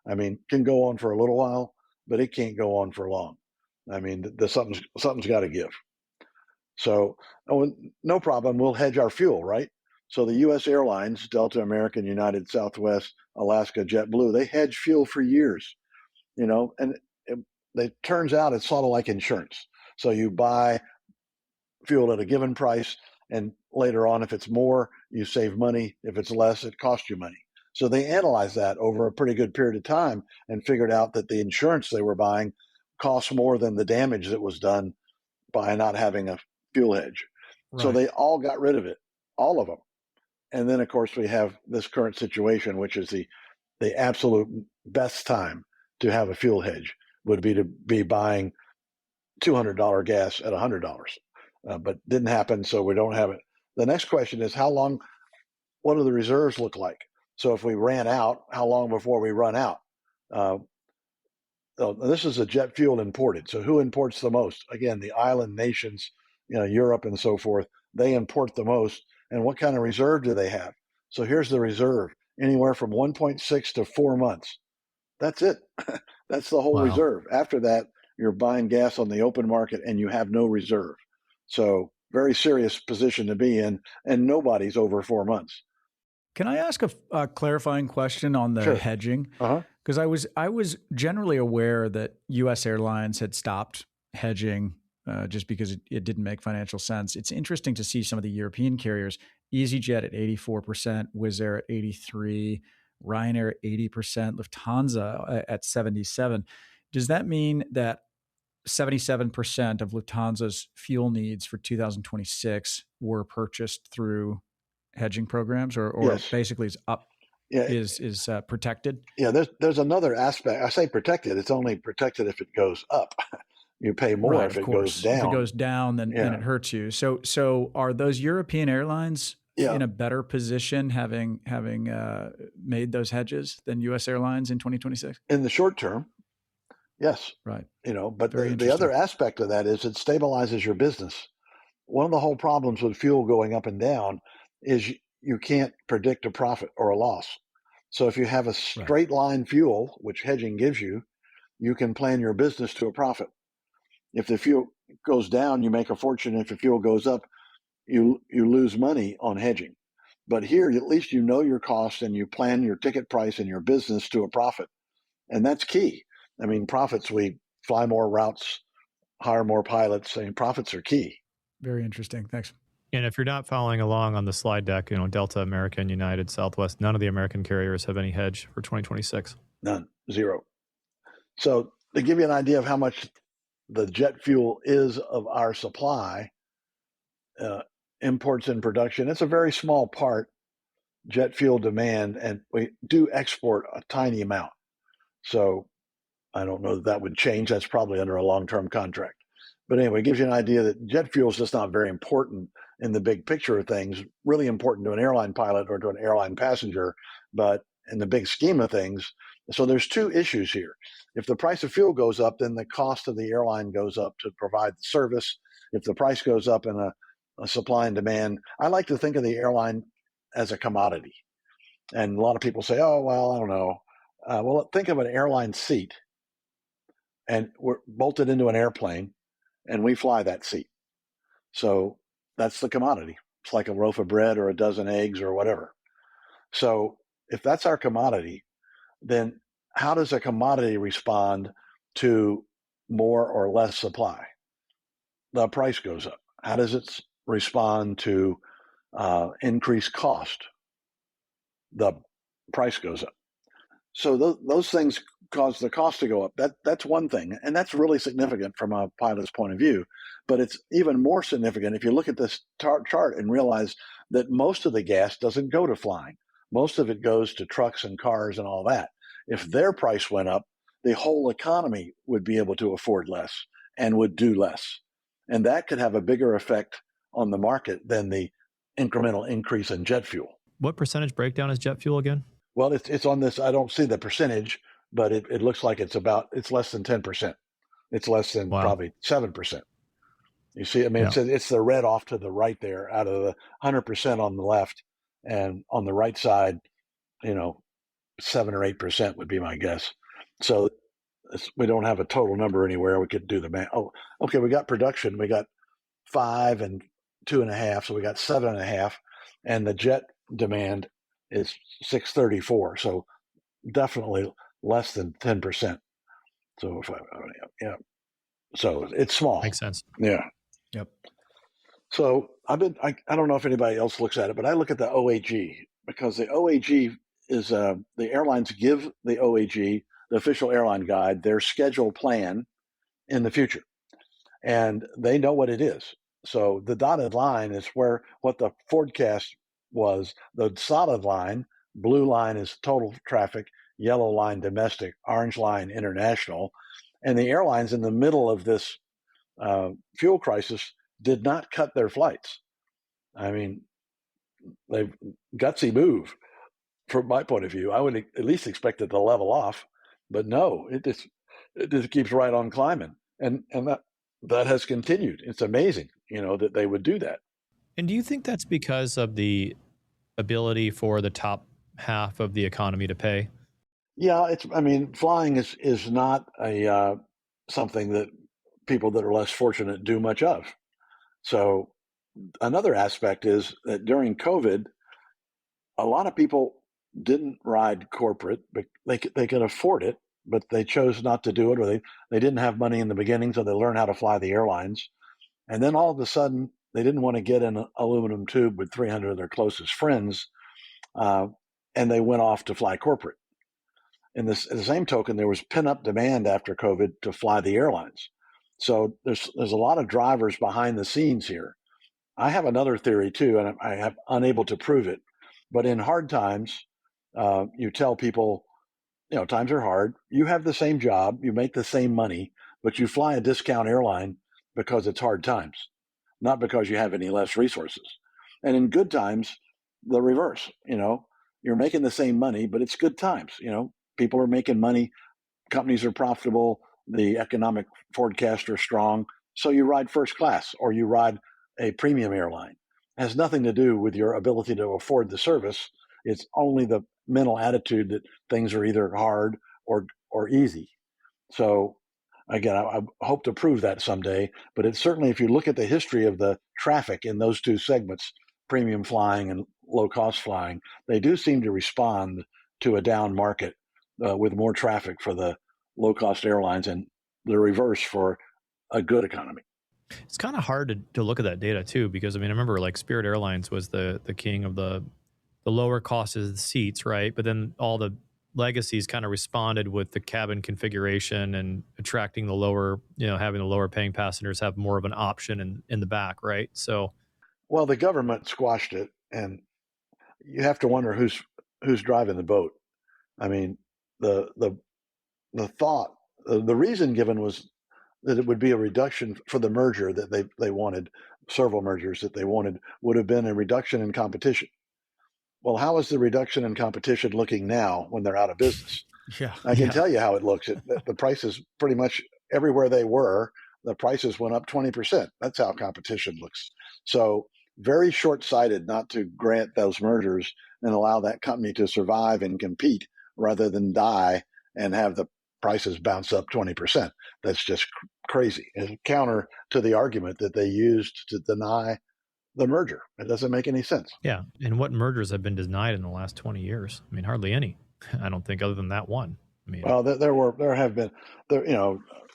I mean, can go on for a little while, but it can't go on for long. I mean, something's got to give. So, no problem. We'll hedge our fuel, right? So the U.S. Airlines, Delta, American, United, Southwest, Alaska, JetBlue, they hedge fuel for years, and it turns out it's sort of like insurance. So you buy fuel at a given price, and later on, if it's more, you save money. If it's less, it costs you money. So they analyzed that over a pretty good period of time and figured out that the insurance they were buying cost more than the damage that was done by not having a fuel hedge. Right. So they all got rid of it, all of them. And then, of course, we have this current situation, which is the absolute best time to have a fuel hedge would be to be buying $200 gas at $100. But didn't happen, so we don't have it. The next question is what do the reserves look like? So if we ran out, how long before we run out? This is a jet fuel imported. So who imports the most? Again, the island nations, Europe and so forth, they import the most. And what kind of reserve do they have? So here's the reserve, anywhere from 1.6 to 4 months. That's it. That's the whole reserve. After that, you're buying gas on the open market and you have no reserve. So very serious position to be in, and nobody's over 4 months. Can I ask a clarifying question on the hedging? Because I was generally aware that U.S. Airlines had stopped hedging just because it didn't make financial sense. It's interesting to see some of the European carriers, EasyJet at 84%, Wizz Air at 83%, Ryanair at 80%, Lufthansa at 77%. Does that mean that 77% of Lufthansa's fuel needs for 2026 were purchased through hedging programs, or yes, basically is protected? Yeah, there's another aspect. I say protected. It's only protected if it goes up. You pay more if it goes down. If it goes down, then it hurts you. So are those European airlines in a better position having made those hedges than U.S. Airlines in 2026? In the short term, yes. Right. But the other aspect of that is it stabilizes your business. One of the whole problems with fuel going up and down is you can't predict a profit or a loss. So if you have a straight line fuel, which hedging gives you, you can plan your business to a profit. If the fuel goes down, you make a fortune. If the fuel goes up, you lose money on hedging. But here, at least you know your costs and you plan your ticket price and your business to a profit. And that's key. I mean, profits, we fly more routes, hire more pilots, and profits are key. Very interesting. Thanks. And if you're not following along on the slide deck, Delta, American, United, Southwest, none of the American carriers have any hedge for 2026. None, zero. So to give you an idea of how much the jet fuel is of our supply, imports and production, it's a very small part, jet fuel demand, and we do export a tiny amount. So I don't know that would change. That's probably under a long-term contract. But anyway, it gives you an idea that jet fuel is just not very important in the big picture of things, really important to an airline pilot or to an airline passenger, but in the big scheme of things. So there's two issues here. If the price of fuel goes up, then the cost of the airline goes up to provide the service. If the price goes up in a supply and demand, I like to think of the airline as a commodity. And a lot of people say, oh, well, I don't know. Well, think of an airline seat, and we're bolted into an airplane, and we fly that seat. So that's the commodity. It's like a loaf of bread or a dozen eggs or whatever. So if that's our commodity, then how does a commodity respond to more or less supply? The price goes up. How does it respond to increased cost? The price goes up. So those things cause the cost to go up. That's one thing, and that's really significant from a pilot's point of view. But it's even more significant if you look at this chart and realize that most of the gas doesn't go to flying. Most of it goes to trucks and cars and all that. If their price went up, the whole economy would be able to afford less and would do less. And that could have a bigger effect on the market than the incremental increase in jet fuel. What percentage breakdown is jet fuel again? Well, it's on this. I don't see the percentage, but it looks like it's less than 10%. It's less than probably 7%. You see, I mean, it's the red off to the right there out of the 100% on the left, and on the right side, 7 or 8% would be my guess. So we don't have a total number anywhere. We could do the math. Oh, okay. We got production. We got 5 and 2.5. So we got 7.5, and the jet demand is 634. So definitely less than 10%. So so it's small. Makes sense. Yeah. Yep. So I don't know if anybody else looks at it, but I look at the OAG, because the OAG is the airlines give the OAG, the official airline guide, their schedule plan in the future, and they know what it is. So the dotted line is what the forecast was. The solid line, blue line is total traffic, yellow line domestic, orange line international, and the airlines in the middle of this fuel crisis did not cut their flights. I mean, they've gutsy move from my point of view. I would at least expect it to level off, but no, it just keeps right on climbing, and that has continued. It's amazing, that they would do that. And do you think that's because of the ability for the top half of the economy to pay? Yeah, flying is not a something that people that are less fortunate do much of. So another aspect is that during COVID, a lot of people didn't ride corporate, but they could afford it, but they chose not to do it, or they didn't have money in the beginning, so they learned how to fly the airlines. And then all of a sudden, they didn't want to get in an aluminum tube with 300 of their closest friends, and they went off to fly corporate. In the same token, there was pent-up demand after COVID to fly the airlines. So there's a lot of drivers behind the scenes here. I have another theory too, and I have unable to prove it. But in hard times, you tell people, times are hard. You have the same job, you make the same money, but you fly a discount airline because it's hard times, not because you have any less resources. And in good times, the reverse. You're making the same money, but it's good times. People are making money, companies are profitable, the economic forecasts are strong. So you ride first class or you ride a premium airline. It has nothing to do with your ability to afford the service. It's only the mental attitude that things are either hard or easy. So again, I hope to prove that someday, but it's certainly, if you look at the history of the traffic in those two segments, premium flying and low cost flying, they do seem to respond to a down market with more traffic for the low cost airlines and the reverse for a good economy. It's kind of hard to look at that data too, because I mean, I remember like Spirit Airlines was the king of the lower cost of the seats, right? But then all the legacies kind of responded with the cabin configuration and attracting the lower, having the lower paying passengers have more of an option in the back, right? So, Well, the government squashed it, and you have to wonder who's driving the boat. I mean, the the the thought, the reason given was that it would be a reduction for the merger that they wanted, several mergers that they wanted, would have been a reduction in competition. Well, how is the reduction in competition looking now when they're out of business? Yeah. I can tell you how it looks. The prices pretty much everywhere they were, the prices went up 20%. That's how competition looks. So very short-sighted not to grant those mergers and allow that company to survive and compete rather than die and have the prices bounce up 20%. That's just crazy. And counter to the argument that they used to deny the merger. It doesn't make any sense. yeah. And what mergers have been denied in the last 20 years? I mean, hardly any. I don't think, other than that one. I mean, Well, there have been there.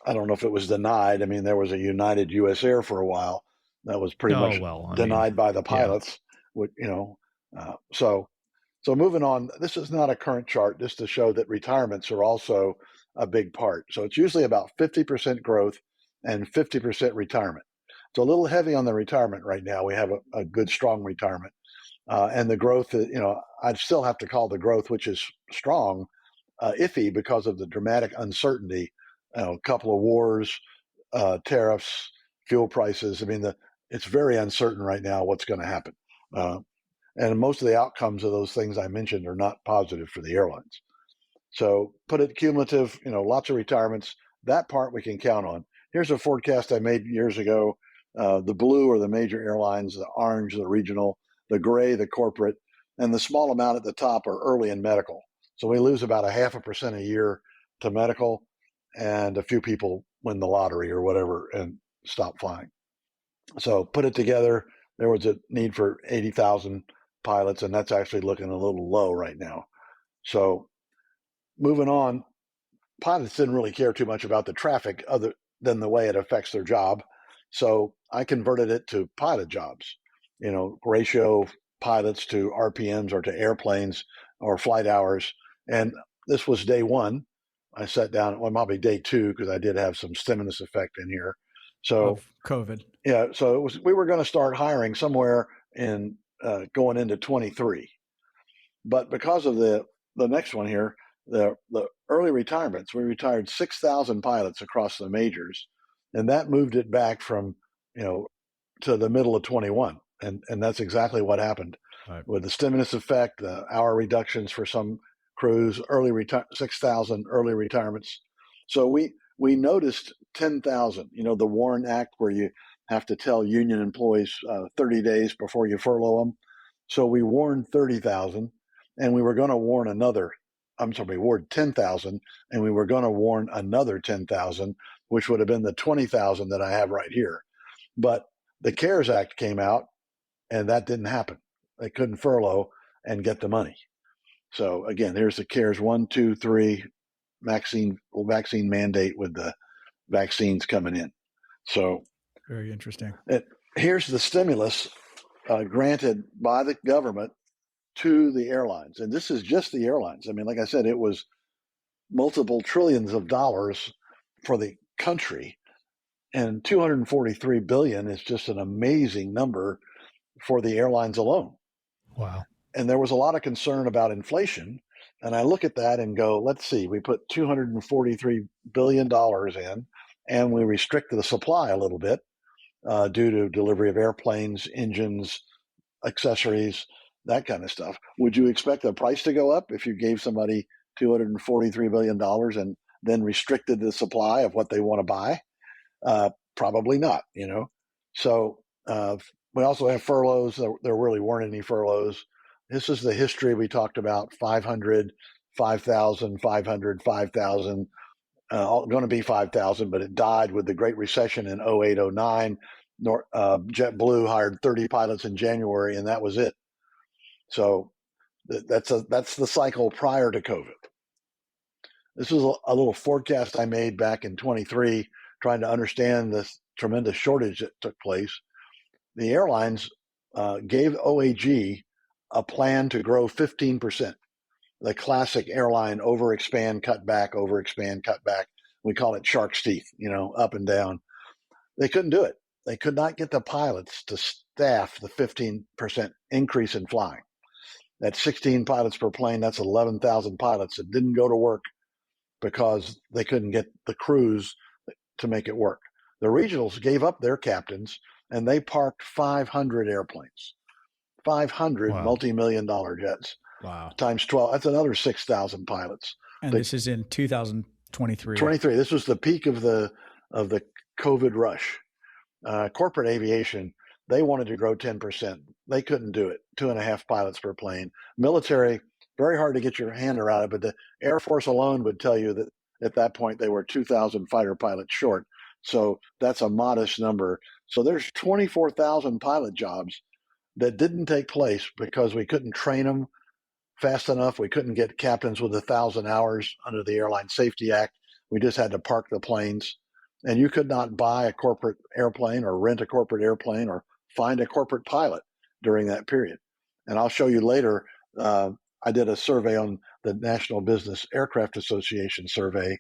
I don't know if it was denied. I mean, there was a United U.S. Air for a while that was pretty oh, much well, I mean, denied by the yeah. pilots. So moving on. This is not a current chart, just to show that retirements are also a big part. So it's usually about 50% growth and 50% retirement. It's a little heavy on the retirement right now. We have a good, strong retirement, and the growth. I'd still have to call the growth, which is strong, iffy because of the dramatic uncertainty. A couple of wars, tariffs, fuel prices. I mean, it's very uncertain right now what's going to happen. And most of the outcomes of those things I mentioned are not positive for the airlines. So put it cumulative, lots of retirements. That part we can count on. Here's a forecast I made years ago. The blue are the major airlines, the orange, the regional, the gray, the corporate, and the small amount at the top are early and medical. So we lose about 0.5% a year to medical, and a few people win the lottery or whatever and stop flying. So put it together, there was a need for 80,000 pilots, and that's actually looking a little low right now. So moving on, pilots didn't really care too much about the traffic other than the way it affects their job. So I converted it to pilot jobs, ratio pilots to RPMs or to airplanes or flight hours. And this was day one. I sat down, well, probably day two, because I did have some stimulus effect in here. So Of COVID. yeah, so we were going to start hiring somewhere in going into 23. But because of the next one here, the early retirements, we retired 6,000 pilots across the majors, and that moved it back from to the middle of 21, and that's exactly what happened. Right. With the stimulus effect, the hour reductions for some crews, 6,000 early retirements. So we noticed 10,000. The Warren Act, where you have to tell union employees 30 days before you furlough them. So we warned 30,000, and we were going to warn another. We warned 10,000, and we were going to warn another 10,000, which would have been the 20,000 that I have right here. But the CARES Act came out, and that didn't happen. They couldn't furlough and get the money. So again, here's the CARES 1, 2, 3 vaccine mandate with the vaccines coming in. So very interesting. Here's the stimulus granted by the government to the airlines. And this is just the airlines. I mean, like I said, it was multiple trillions of dollars for the country. And 243 billion is just an amazing number for the airlines alone. Wow. And there was a lot of concern about inflation. And I look at that and go, let's see, we put $243 billion in, and we restricted the supply a little bit due to delivery of airplanes, engines, accessories, that kind of stuff. Would you expect the price to go up if you gave somebody $243 billion and then restricted the supply of what they want to buy? Probably not, So we also have furloughs. There really weren't any furloughs. This is the history we talked about: 500, 5,000, 500, 5,000. going to be 5,000, but it died with the Great Recession in 08, 09. JetBlue hired 30 pilots in January, and that was it. So that's the cycle prior to COVID. This was a little forecast I made back in 23, trying to understand this tremendous shortage that took place. The airlines gave OAG a plan to grow 15%. The classic airline overexpand, cut back, overexpand, cut back. We call it shark's teeth, up and down. They couldn't do it. They could not get the pilots to staff the 15% increase in flying. That's 16 pilots per plane. That's 11,000 pilots that didn't go to work because they couldn't get the crews to make it work. The regionals gave up their captains, and they parked 500 airplanes, 500 multi-million-dollar jets. Wow. Times 12. That's another 6,000 pilots. And this is in 2023. 23. This was the peak of the COVID rush. Corporate aviation, they wanted to grow 10%. They couldn't do it. 2.5 pilots per plane. Military, very hard to get your hand around it, but the Air Force alone would tell you that at that point they were 2,000 fighter pilots short. So that's a modest number. So there's 24,000 pilot jobs that didn't take place because we couldn't train them fast enough. We couldn't get captains with 1,000 hours under the Airline Safety Act. We just had to park the planes. And you could not buy a corporate airplane or rent a corporate airplane or find a corporate pilot during that period. And I'll show you later, I did a survey on the National Business Aircraft Association survey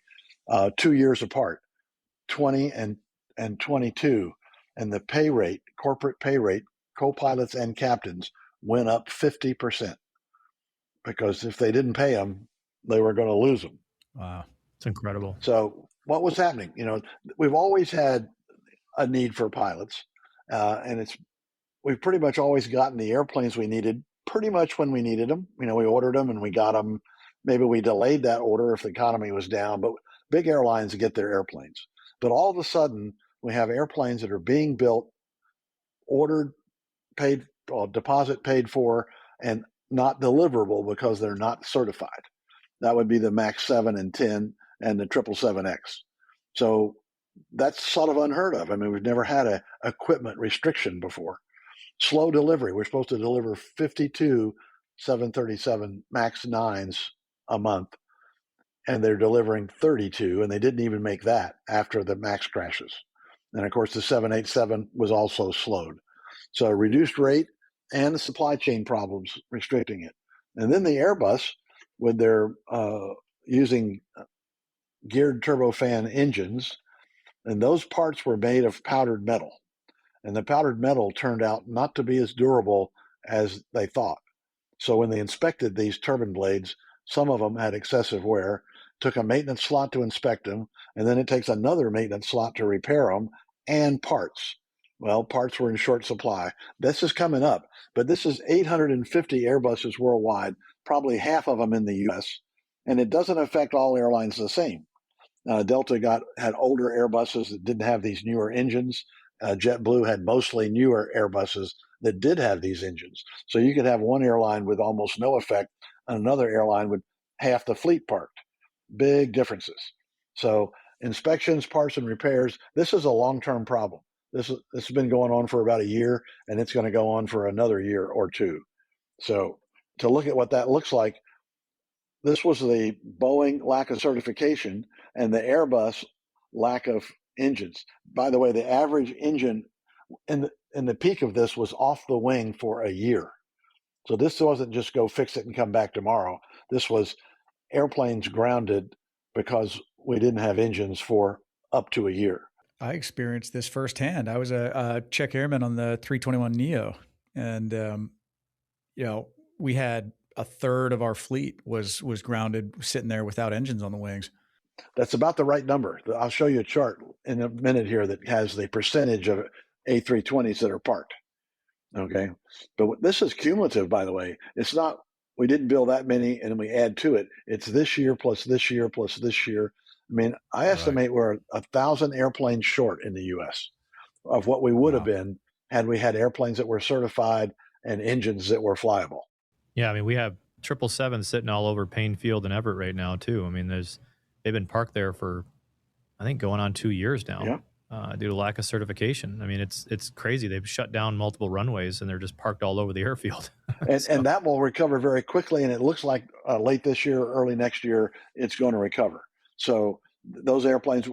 2 years apart, 20 and 22. And the pay rate, corporate pay rate, co-pilots and captains went up 50%. Because if they didn't pay them, they were going to lose them. Wow. It's incredible. So what was happening? We've always had a need for pilots, and we've pretty much always gotten the airplanes we needed pretty much when we needed them. We ordered them and we got them. Maybe we delayed that order if the economy was down, but big airlines get their airplanes. But all of a sudden, we have airplanes that are being built, ordered, paid, deposit paid for, and not deliverable because they're not certified. That would be the MAX 7 and 10 and the 777X. So that's sort of unheard of. I mean, we've never had a equipment restriction before. Slow delivery. We're supposed to deliver 52 737 MAX 9s a month, and they're delivering 32, and they didn't even make that after the MAX crashes. And of course, the 787 was also slowed. So reduced rate and the supply chain problems restricting it. And then the Airbus, with their using geared turbofan engines, and those parts were made of powdered metal. And the powdered metal turned out not to be as durable as they thought. So when they inspected these turbine blades, some of them had excessive wear, took a maintenance slot to inspect them, and then it takes another maintenance slot to repair them, and parts. Well, parts were in short supply. This is coming up, but this is 850 Airbuses worldwide, probably half of them in the US, and it doesn't affect all airlines the same. Delta had older Airbuses that didn't have these newer engines. JetBlue had mostly newer Airbuses that did have these engines. So you could have one airline with almost no effect and another airline with half the fleet parked. Big differences. So inspections, parts, and repairs, this is a long-term problem. This has been going on for about a year, and it's going to go on for another year or two. So to look at what that looks like, this was the Boeing lack of certification and the Airbus lack of engines. By the way, the average engine in the peak of this was off the wing for a year. So this wasn't just go fix it and come back tomorrow. This was airplanes grounded because we didn't have engines for up to a year. I experienced this firsthand. I was a check airman on the 321neo, and we had a third of our fleet was grounded, sitting there without engines on the wings. That's about the right number. I'll show you a chart in a minute here that has the percentage of A320s that are parked. Okay, but this is cumulative, by the way. It's not, we didn't build that many and then we add to it. It's this year plus this year plus this year. I mean, I estimate we're 1,000 airplanes short in the U.S. of what we would have been had we had airplanes that were certified and engines that were flyable. Yeah, I mean, we have 777 sitting all over Payne Field and Everett right now too. I mean, they've been parked there for I think, going on 2 years now. Yeah. Due to lack of certification. I mean, it's crazy. They've shut down multiple runways and they're just parked all over the airfield. And that will recover very quickly. And it looks like late this year, early next year, it's going to recover. So those airplanes,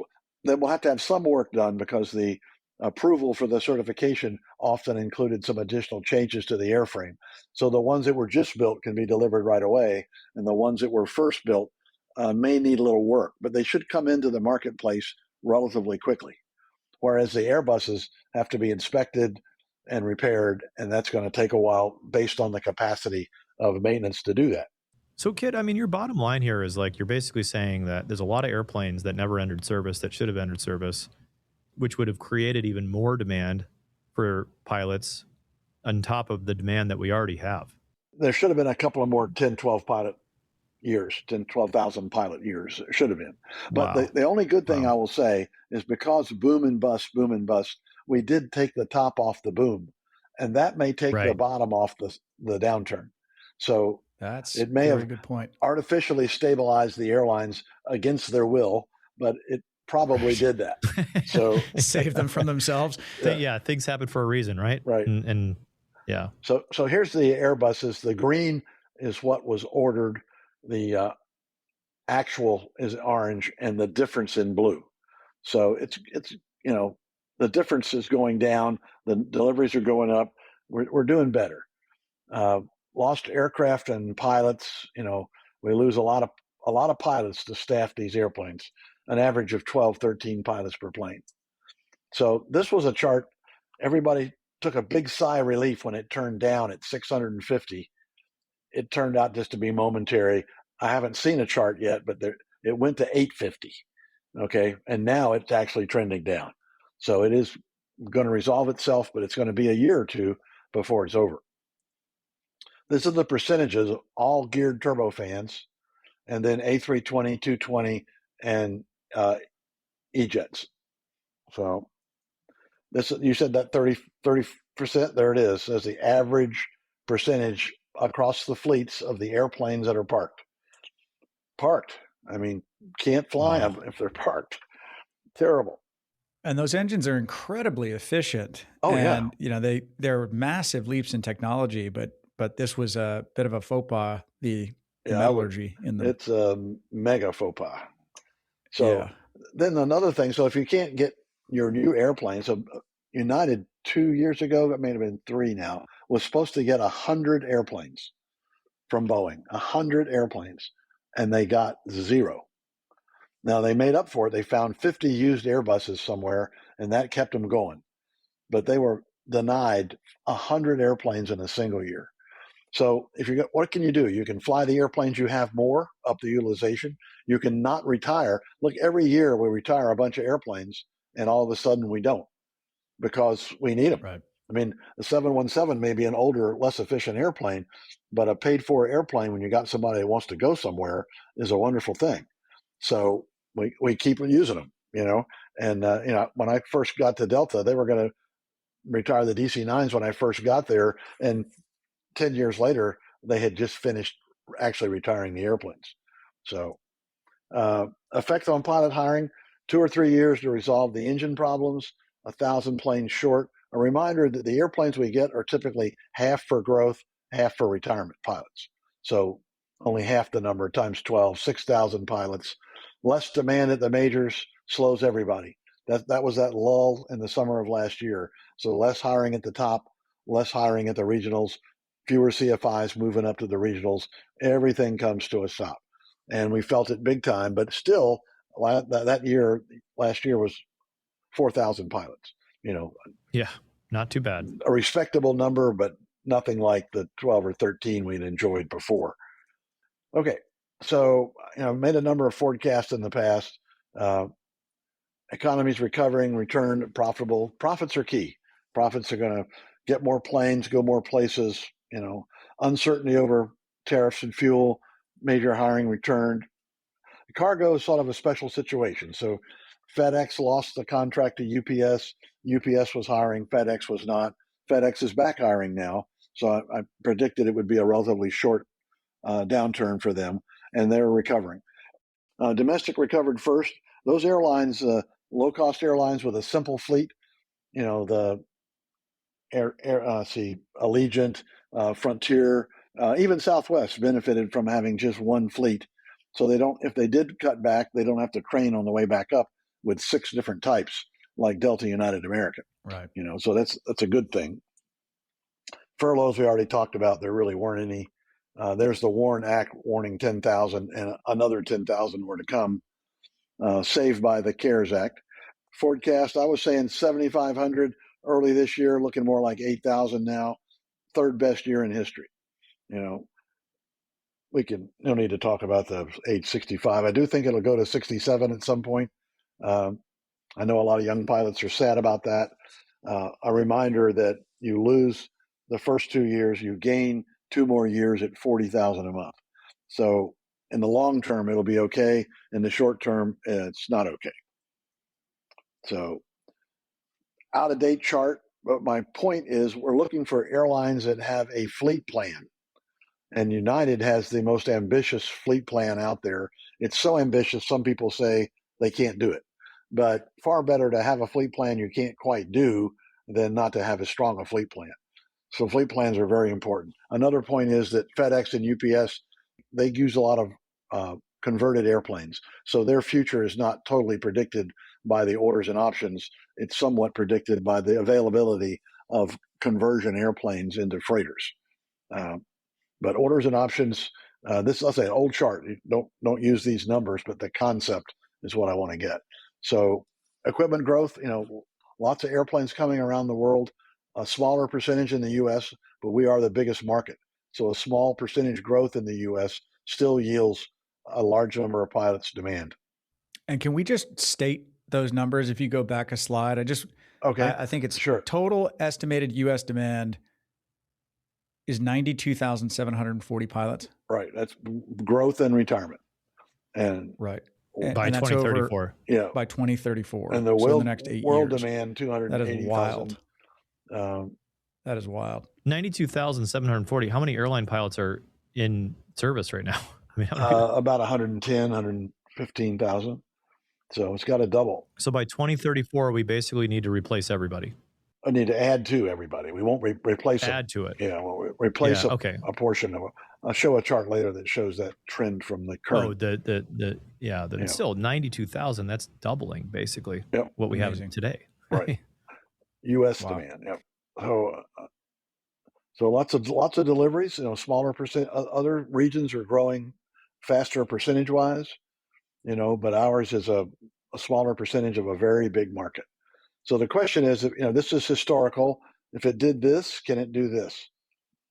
they will have to have some work done because the approval for the certification often included some additional changes to the airframe. So the ones that were just built can be delivered right away, and the ones that were first built may need a little work, but they should come into the marketplace relatively quickly. Whereas the Airbuses have to be inspected and repaired, and that's going to take a while based on the capacity of maintenance to do that. So, Kit, I mean, your bottom line here is like you're basically saying that there's a lot of airplanes that never entered service that should have entered service, which would have created even more demand for pilots on top of the demand that we already have. There should have been a couple of more 10, 12 pilot years, 10, 12,000 pilot years. There should have been. But Wow. the only good thing I will say is because boom and bust, we did take the top off the boom. And that may take the bottom off the downturn. So it may have good point. artificially stabilized the airlines against their will, but it probably did that. So save them from themselves. Things happen for a reason, right? Right. And yeah. So here's the Airbuses. The green is what was ordered. The actual is orange, and the difference in blue. So it's the difference is going down. The deliveries are going up. We're doing better. Lost aircraft and pilots. We lose a lot of pilots to staff these airplanes. An average of 12, 13 pilots per plane. So this was a chart. Everybody took a big sigh of relief when it turned down at 650. It turned out just to be momentary. I haven't seen a chart yet, but it went to 850. Okay. And now it's actually trending down. So it is going to resolve itself, but it's going to be a year or two before it's over. This is the percentages of all geared turbofans, and then A320, 220, and E-jets. So this, you said that 30%, there it is, as the average percentage across the fleets of the airplanes that are parked. I mean, can't fly them if they're parked. Terrible. And those engines are incredibly efficient. Oh, and, they're massive leaps in technology, but this was a bit of a faux pas, the metallurgy in them. It's a mega faux pas. So then another thing, so if you can't get your new airplane, so United 2 years ago, that may have been 3 now, was supposed to get 100 airplanes from Boeing, 100 airplanes, and they got 0. Now they made up for it. They found 50 used Airbuses somewhere, and that kept them going. But they were denied 100 airplanes in a single year. So what can you do? You can fly the airplanes you have more, up the utilization. You can not retire. Look, every year we retire a bunch of airplanes, and all of a sudden we don't because we need them. Right. I mean, the 717 may be an older, less efficient airplane, but a paid-for airplane when you got somebody that wants to go somewhere is a wonderful thing. So we keep using them, And when I first got to Delta, they were going to retire the DC-9s when I first got there, and 10 years later, they had just finished actually retiring the airplanes. So effect on pilot hiring, 2 or 3 years to resolve the engine problems, 1,000 planes short. A reminder that the airplanes we get are typically half for growth, half for retirement pilots. So only half the number times 12, 6,000 pilots. Less demand at the majors slows everybody. That was that lull in the summer of last year. So less hiring at the top, less hiring at the regionals, fewer CFIs moving up to the regionals. Everything comes to a stop. And we felt it big time, but still that year, last year was 4,000 pilots, Yeah, not too bad. A respectable number, but nothing like the 12 or 13 we'd enjoyed before. Okay. So, made a number of forecasts in the past. Economy's recovering, return profitable. Profits are key. Profits are going to get more planes, go more places, uncertainty over tariffs and fuel, major hiring returned. Cargo is sort of a special situation. So FedEx lost the contract to UPS. UPS was hiring, FedEx was not. FedEx is back hiring now. So I predicted it would be a relatively short downturn for them, and they're recovering. Domestic recovered first. those airlines, low-cost airlines with a simple fleet, the Allegiant, Frontier, even Southwest benefited from having just one fleet. So if they did cut back, they don't have to crane on the way back up with 6 different types like Delta, United, American. Right. So that's a good thing. Furloughs we already talked about. There really weren't any. There's the WARN Act warning 10,000, and another 10,000 were to come, saved by the CARES Act. Forecast, I was saying 7,500 early this year, looking more like 8,000 now. Third best year in history. We no need to talk about the age 65. I do think it'll go to 67 at some point. I know a lot of young pilots are sad about that. A reminder that you lose the first 2 years, you gain 2 more years at 40,000 a month. So in the long term, it'll be okay. In the short term, it's not okay. So out of date chart. But my point is, we're looking for airlines that have a fleet plan. And United has the most ambitious fleet plan out there. It's so ambitious, some people say they can't do it. But far better to have a fleet plan you can't quite do than not to have as strong a fleet plan. So fleet plans are very important. Another point is that FedEx and UPS, they use a lot of converted airplanes. So their future is not totally predicted by the orders and options. It's somewhat predicted by the availability of conversion airplanes into freighters. But orders and options, this, I'll say an old chart. Don't use these numbers, but the concept is what I want to get. So equipment growth, lots of airplanes coming around the world, a smaller percentage in the U.S., but we are the biggest market. So a small percentage growth in the U.S. still yields a large number of pilots' demand. And can we just state those numbers? If you go back a slide, I think it's sure. Total estimated U.S. demand is 92,740 pilots. Right. That's growth and retirement. And right. By 2034. Yeah. By 2034. And the next 8 world years. Demand 280,000. That is wild. That is wild. 92,740. How many airline pilots are in service right now? I mean, about 110, 115,000. So it's got to double. So by 2034, we basically need to replace everybody. I need to add to everybody. We won't replace them. Add to it. Yeah, we'll replace a portion of it. I'll show a chart later that shows that trend from the current. Still 92,000. That's doubling basically what we have today. Right. U.S. demand. Yeah. So lots of deliveries. Smaller percent. Other regions are growing faster percentage wise. But ours is a smaller percentage of a very big market. So the question is, this is historical. If it did this, can it do this?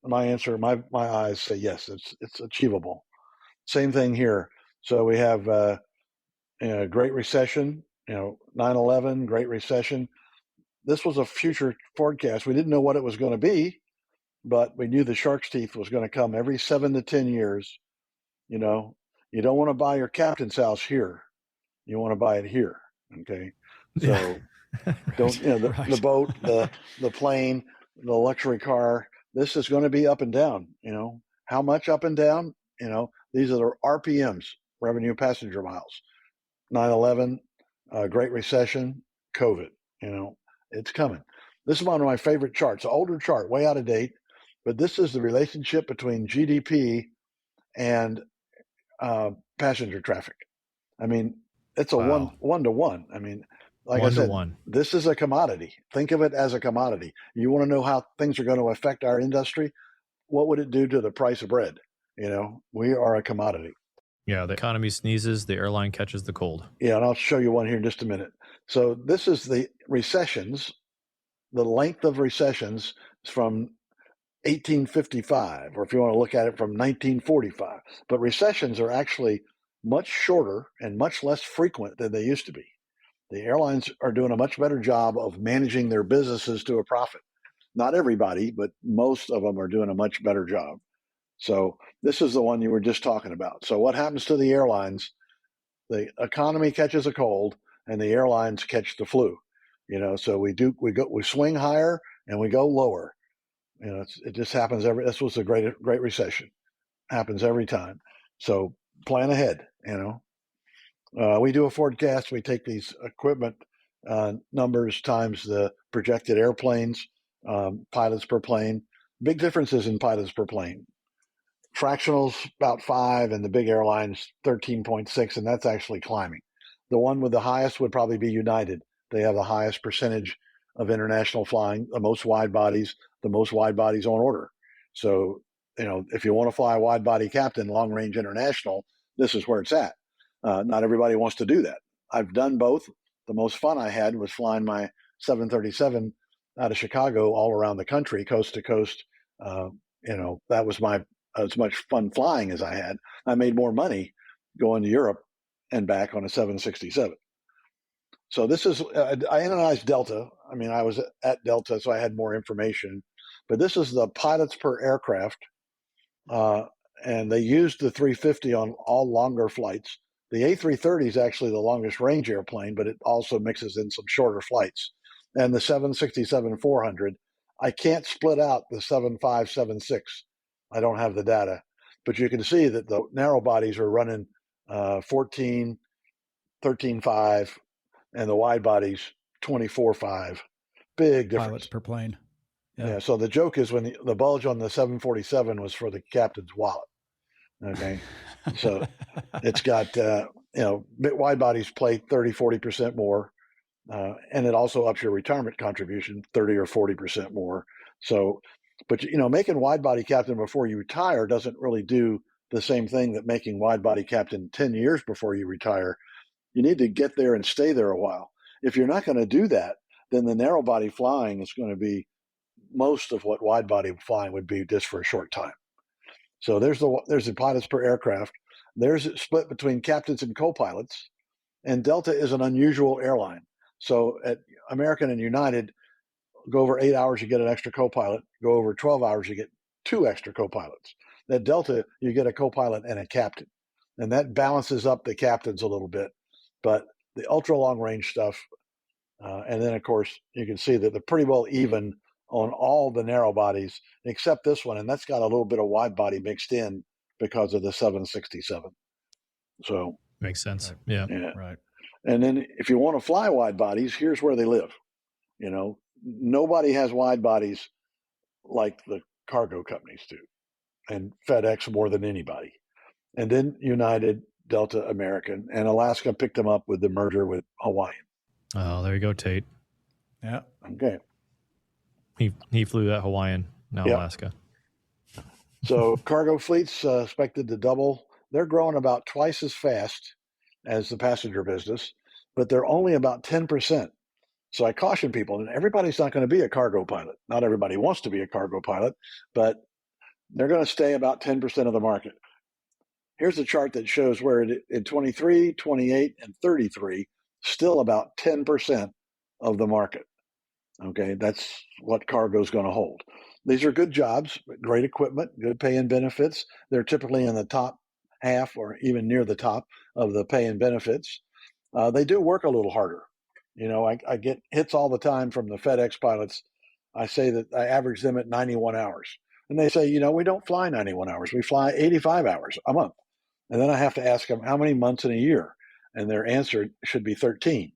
My answer, my eyes say yes, it's achievable. Same thing here. So we have Great Recession, 9/11, Great Recession. This was a future forecast. We didn't know what it was going to be, but we knew the shark's teeth was going to come every 7 to 10 years. You don't want to buy your captain's house here. You want to buy it here. Okay. So don't, the boat, the plane, the luxury car, this is going to be up and down. How much up and down? These are the RPMs, revenue passenger miles. 9/11, Great Recession, COVID, it's coming. This is one of my favorite charts, an older chart, way out of date, but this is the relationship between GDP and passenger traffic. I mean, it's a one to one. I mean, like I said, this is a commodity. Think of it as a commodity. You want to know how things are going to affect our industry? What would it do to the price of bread? We are a commodity. Yeah, the economy sneezes, the airline catches the cold. Yeah, and I'll show you one here in just a minute. So this is the recessions. The length of recessions is from 1855, or if you want to look at it from 1945. But recessions are actually much shorter and much less frequent than they used to be. The airlines are doing a much better job of managing their businesses to a profit. Not everybody, but most of them are doing a much better job. So this is the one you were just talking about. So what happens to the airlines? The economy catches a cold and the airlines catch the flu. So we swing higher and we go lower. It just happens this was a great recession. Happens every time. So plan ahead, We do a forecast. We take these equipment numbers times the projected airplanes, pilots per plane. Big differences in pilots per plane. Fractionals about 5, and the big airlines 13.6, and that's actually climbing. The one with the highest would probably be United. They have the highest percentage of international flying, the most wide bodies on order. So, if you want to fly a wide body captain, long range international, this is where it's at. Not everybody wants to do that. I've done both. The most fun I had was flying my 737 out of Chicago all around the country, coast to coast. That was as much fun flying as I had. I made more money going to Europe and back on a 767. So this is, I analyzed Delta. I mean, I was at Delta, so I had more information. But this is the pilots per aircraft. And they used the 350 on all longer flights. The A330 is actually the longest range airplane, but it also mixes in some shorter flights. And the 767-400, I can't split out the 7576. I don't have the data, but you can see that the narrow bodies are running 14, 13.5, and the wide bodies 24.5. Big difference. Pilots per plane. Yeah. So the joke is when the bulge on the 747 was for the captain's wallet. Okay. So it's got, wide bodies play 30, 40% more. And it also ups your retirement contribution 30 or 40% more. So, but making wide body captain before you retire doesn't really do the same thing that making wide body captain 10 years before you retire. You need to get there and stay there a while. If you're not going to do that, then the narrow body flying is going to be most of what wide body flying would be just for a short time. So there's the pilots per aircraft. There's a split between captains and co-pilots. And Delta is an unusual airline. So at American and United, go over 8 hours, you get an extra co-pilot. Go over 12 hours, you get 2 extra co-pilots. At Delta, you get a co-pilot and a captain. And that balances up the captains a little bit. But the ultra long range stuff, and then of course, you can see that they're pretty well even on all the narrow bodies, except this one. And that's got a little bit of wide body mixed in because of the 767. So makes sense. Right. Yeah. Right. And then if you want to fly wide bodies, here's where they live. Nobody has wide bodies like the cargo companies do, and FedEx more than anybody. And then United, Delta, American, and Alaska picked them up with the merger with Hawaiian. Oh, there you go, Tait. Yeah. Okay. He flew that Hawaiian, now Yep. Alaska. So cargo fleets expected to double. They're growing about twice as fast as the passenger business, but they're only about 10%. So I caution people, and everybody's not going to be a cargo pilot. Not everybody wants to be a cargo pilot, but they're going to stay about 10% of the market. Here's a chart that shows where in 23, 28, and 33, still about 10% of the market. Okay, that's what cargo is going to hold. These are good jobs, great equipment, good pay and benefits. They're typically in the top half or even near the top of the pay and benefits. They do work a little harder. I get hits all the time from the FedEx pilots. I say that I average them at 91 hours. And they say, we don't fly 91 hours. We fly 85 hours a month. And then I have to ask them, how many months in a year? And their answer should be 13.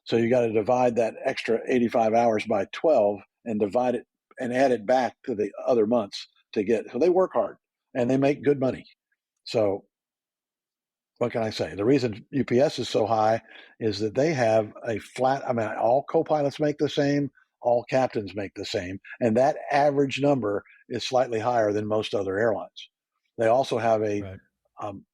So you got to divide that extra 85 hours by 12 and divide it and add it back to the other months to get. So they work hard and they make good money. So what can I say? The reason UPS is so high is that they have a flat, all co-pilots make the same, all captains make the same, and that average number is slightly higher than most other airlines. They also have a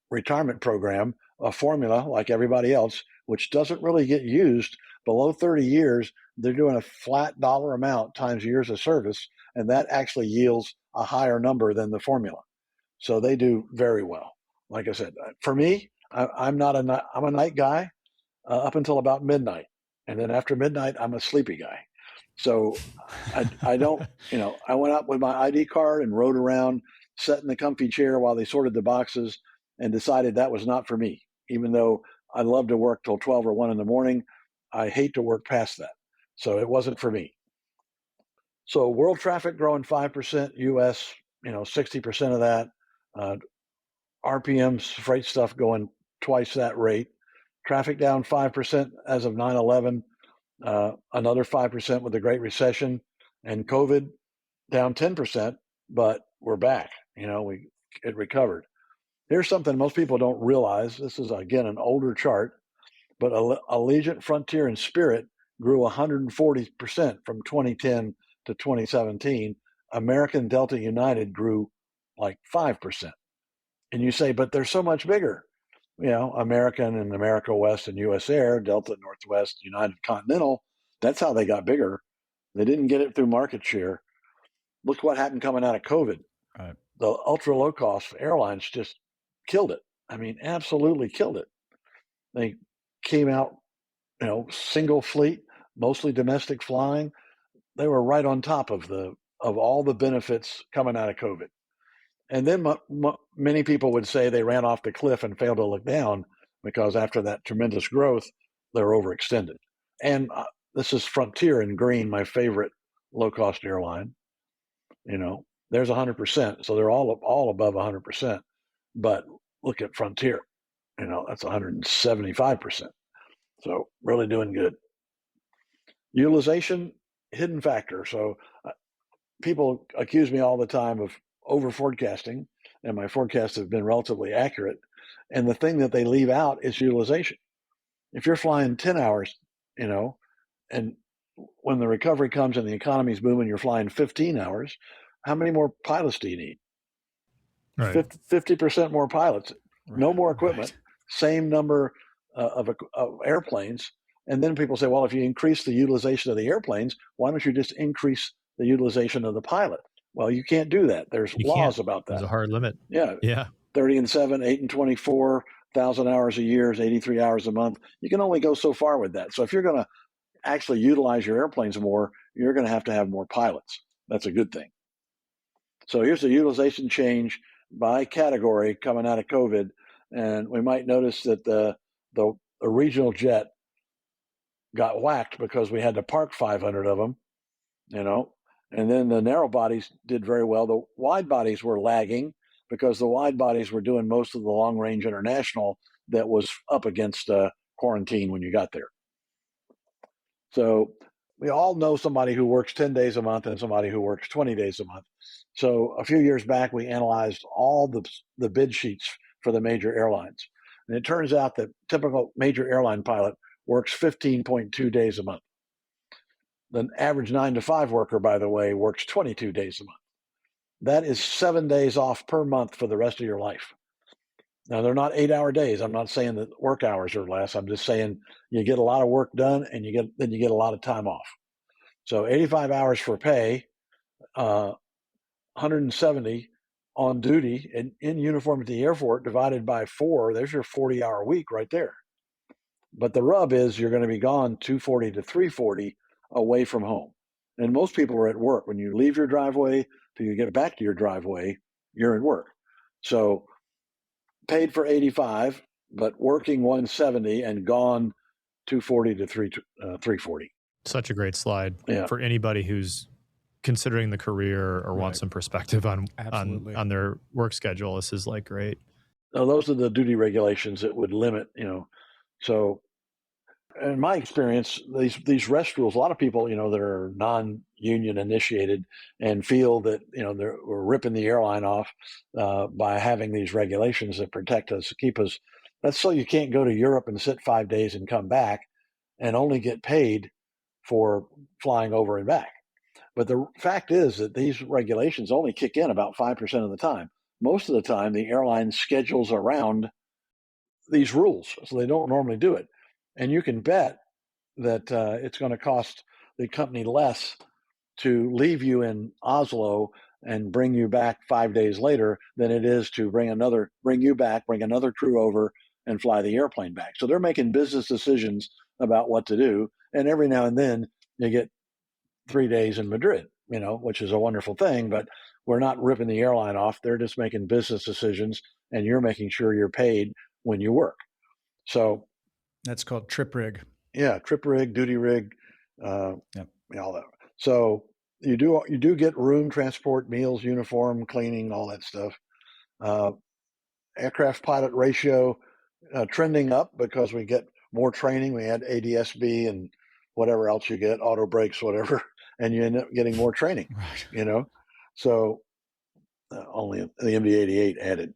retirement program, a formula like everybody else, which doesn't really get used. Below 30 years, they're doing a flat dollar amount times years of service, and that actually yields a higher number than the formula. So they do very well. Like I said, for me, I'm a night guy up until about midnight, and then after midnight, I'm a sleepy guy. So I don't, I went out with my ID card and rode around, sat in the comfy chair while they sorted the boxes, and decided that was not for me. Even though I love to work till 12 or 1 in the morning, I hate to work past that. So it wasn't for me. So world traffic growing 5%, US, 60% of that. RPMs, freight stuff going twice that rate. Traffic down 5% as of 9/11, another 5% with the Great Recession, and COVID down 10%, but we're back. It recovered. Here's something most people don't realize. This is, again, an older chart, but Allegiant, Frontier, and Spirit grew 140% from 2010 to 2017. American, Delta, United grew like 5%. And you say, but they're so much bigger. American and America West and US Air, Delta, Northwest, United Continental, that's how they got bigger. They didn't get it through market share. Look what happened coming out of COVID. Right. The ultra low cost airlines just killed it. I mean, absolutely killed it. They came out, single fleet, mostly domestic flying. They were right on top of all the benefits coming out of COVID. And then many people would say they ran off the cliff and failed to look down because after that tremendous growth, they're overextended. And this is Frontier in green, my favorite low-cost airline. There's 100%, so they're all above 100%. But look at Frontier, that's 175%. So really doing good. Utilization, hidden factor. So people accuse me all the time of over forecasting, and my forecasts have been relatively accurate. And the thing that they leave out is utilization. If you're flying 10 hours, and when the recovery comes and the economy's booming, you're flying 15 hours, how many more pilots do you need? Right. 50% more pilots, no more equipment, same number of airplanes. And then people say, well, if you increase the utilization of the airplanes, why don't you just increase the utilization of the pilot? Well, you can't do that. There's laws about that. There's a hard limit. Yeah. 30 and 7, 8 and 24, 1,000 hours a year is 83 hours a month. You can only go so far with that. So if you're going to actually utilize your airplanes more, you're going to have more pilots. That's a good thing. So here's the utilization change by category coming out of COVID. And we might notice that the regional jet got whacked because we had to park 500 of them, and then the narrow bodies did very well. The wide bodies were lagging because the wide bodies were doing most of the long range international that was up against quarantine when you got there. So we all know somebody who works 10 days a month and somebody who works 20 days a month. So a few years back, we analyzed all the bid sheets for the major airlines. And it turns out that typical major airline pilot works 15.2 days a month. The average 9 to 5 worker, by the way, works 22 days a month. That is 7 days off per month for the rest of your life. Now, they're not 8-hour days. I'm not saying that work hours are less. I'm just saying you get a lot of work done and you get a lot of time off. So 85 hours for pay, 170 on duty and in uniform at the airport divided by 4, there's your 40-hour week right there. But the rub is you're going to be gone 240 to 340 away from home. And most people are at work. When you leave your driveway till you get back to your driveway, you're at work. So paid for 85, but working 170 and gone 240 to 340. Such a great slide Yeah. for anybody who's considering the career or wants some perspective on their work schedule. This is like great. Now, those are the duty regulations that would limit, So in my experience, these rest rules, a lot of people, that are non-union initiated and feel that, we're ripping the airline off by having these regulations that protect us, keep us. That's so you can't go to Europe and sit 5 days and come back and only get paid for flying over and back. But the fact is that these regulations only kick in about 5% of the time. Most of the time, the airline schedules around these rules, so they don't normally do it. And you can bet that it's going to cost the company less to leave you in Oslo and bring you back 5 days later than it is to bring you back, bring another crew over and fly the airplane back. So they're making business decisions about what to do. And every now and then you get 3 days in Madrid, which is a wonderful thing, but we're not ripping the airline off. They're just making business decisions and you're making sure you're paid when you work. So that's called trip rig. Yeah, trip rig, duty rig, all that. So you do get room, transport, meals, uniform, cleaning, all that stuff. Aircraft pilot ratio trending up because we get more training. We had ADSB and whatever else you get, auto brakes, whatever, and you end up getting more training. Right. So only the MD-88 added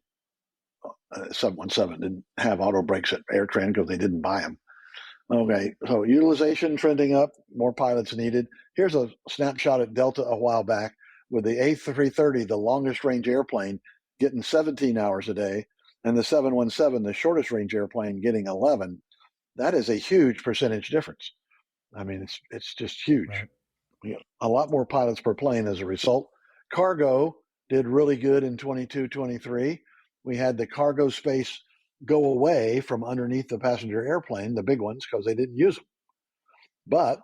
717 didn't have auto brakes at AirTran because they didn't buy them. Okay, so utilization trending up, more pilots needed. Here's a snapshot at Delta a while back with the A330, the longest range airplane, getting 17 hours a day, and the 717, the shortest range airplane, getting 11. That is a huge percentage difference. I mean, it's just huge. Right. A lot more pilots per plane as a result. Cargo did really good in 22, 23. We had the cargo space go away from underneath the passenger airplane, the big ones, because they didn't use them. But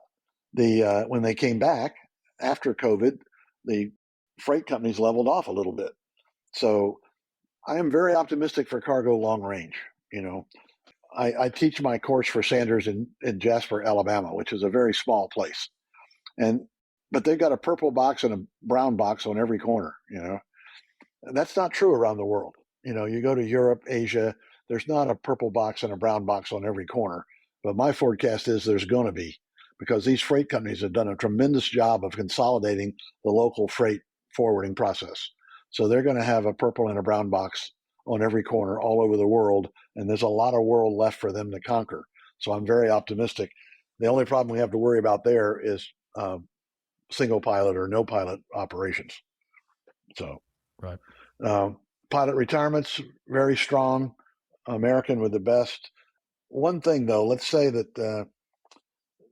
when they came back after COVID, the freight companies leveled off a little bit. So I am very optimistic for cargo long range. I teach my course for Sanders in Jasper, Alabama, which is a very small place. But they've got a purple box and a brown box on every corner, And that's not true around the world. You go to Europe, Asia, there's not a purple box and a brown box on every corner. But my forecast is there's going to be, because these freight companies have done a tremendous job of consolidating the local freight forwarding process. So they're going to have a purple and a brown box on every corner all over the world. And there's a lot of world left for them to conquer. So I'm very optimistic. The only problem we have to worry about there is single pilot or no pilot operations. So, right. Pilot retirements, very strong. American with the best. One thing though, let's say that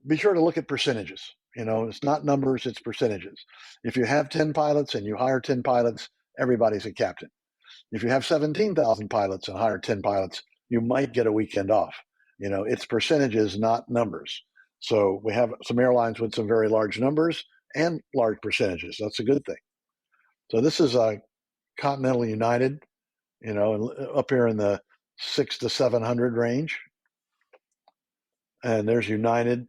be sure to look at percentages. It's not numbers, it's percentages. If you have 10 pilots and you hire 10 pilots, everybody's a captain. If you have 17,000 pilots and hire 10 pilots, you might get a weekend off. It's percentages, not numbers. So we have some airlines with some very large numbers and large percentages. That's a good thing. So this is a Continental United, up here in the 600 to 700 range. And there's United,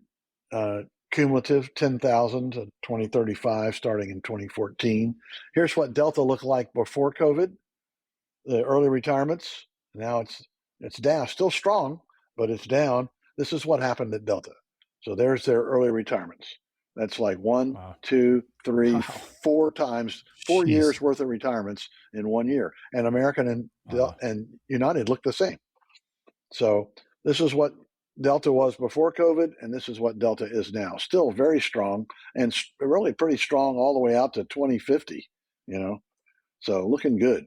cumulative 10,000 to 2035, starting in 2014. Here's what Delta looked like before COVID, the early retirements. Now it's down, still strong, but it's down. This is what happened at Delta. So there's their early retirements. That's like 1, Wow. 2, 3, Wow. 4 times, 4 Jeez. years worth of retirements in 1 year. And American and United look the same. So this is what Delta was before COVID, and this is what Delta is now. Still very strong, and really pretty strong all the way out to 2050. So looking good.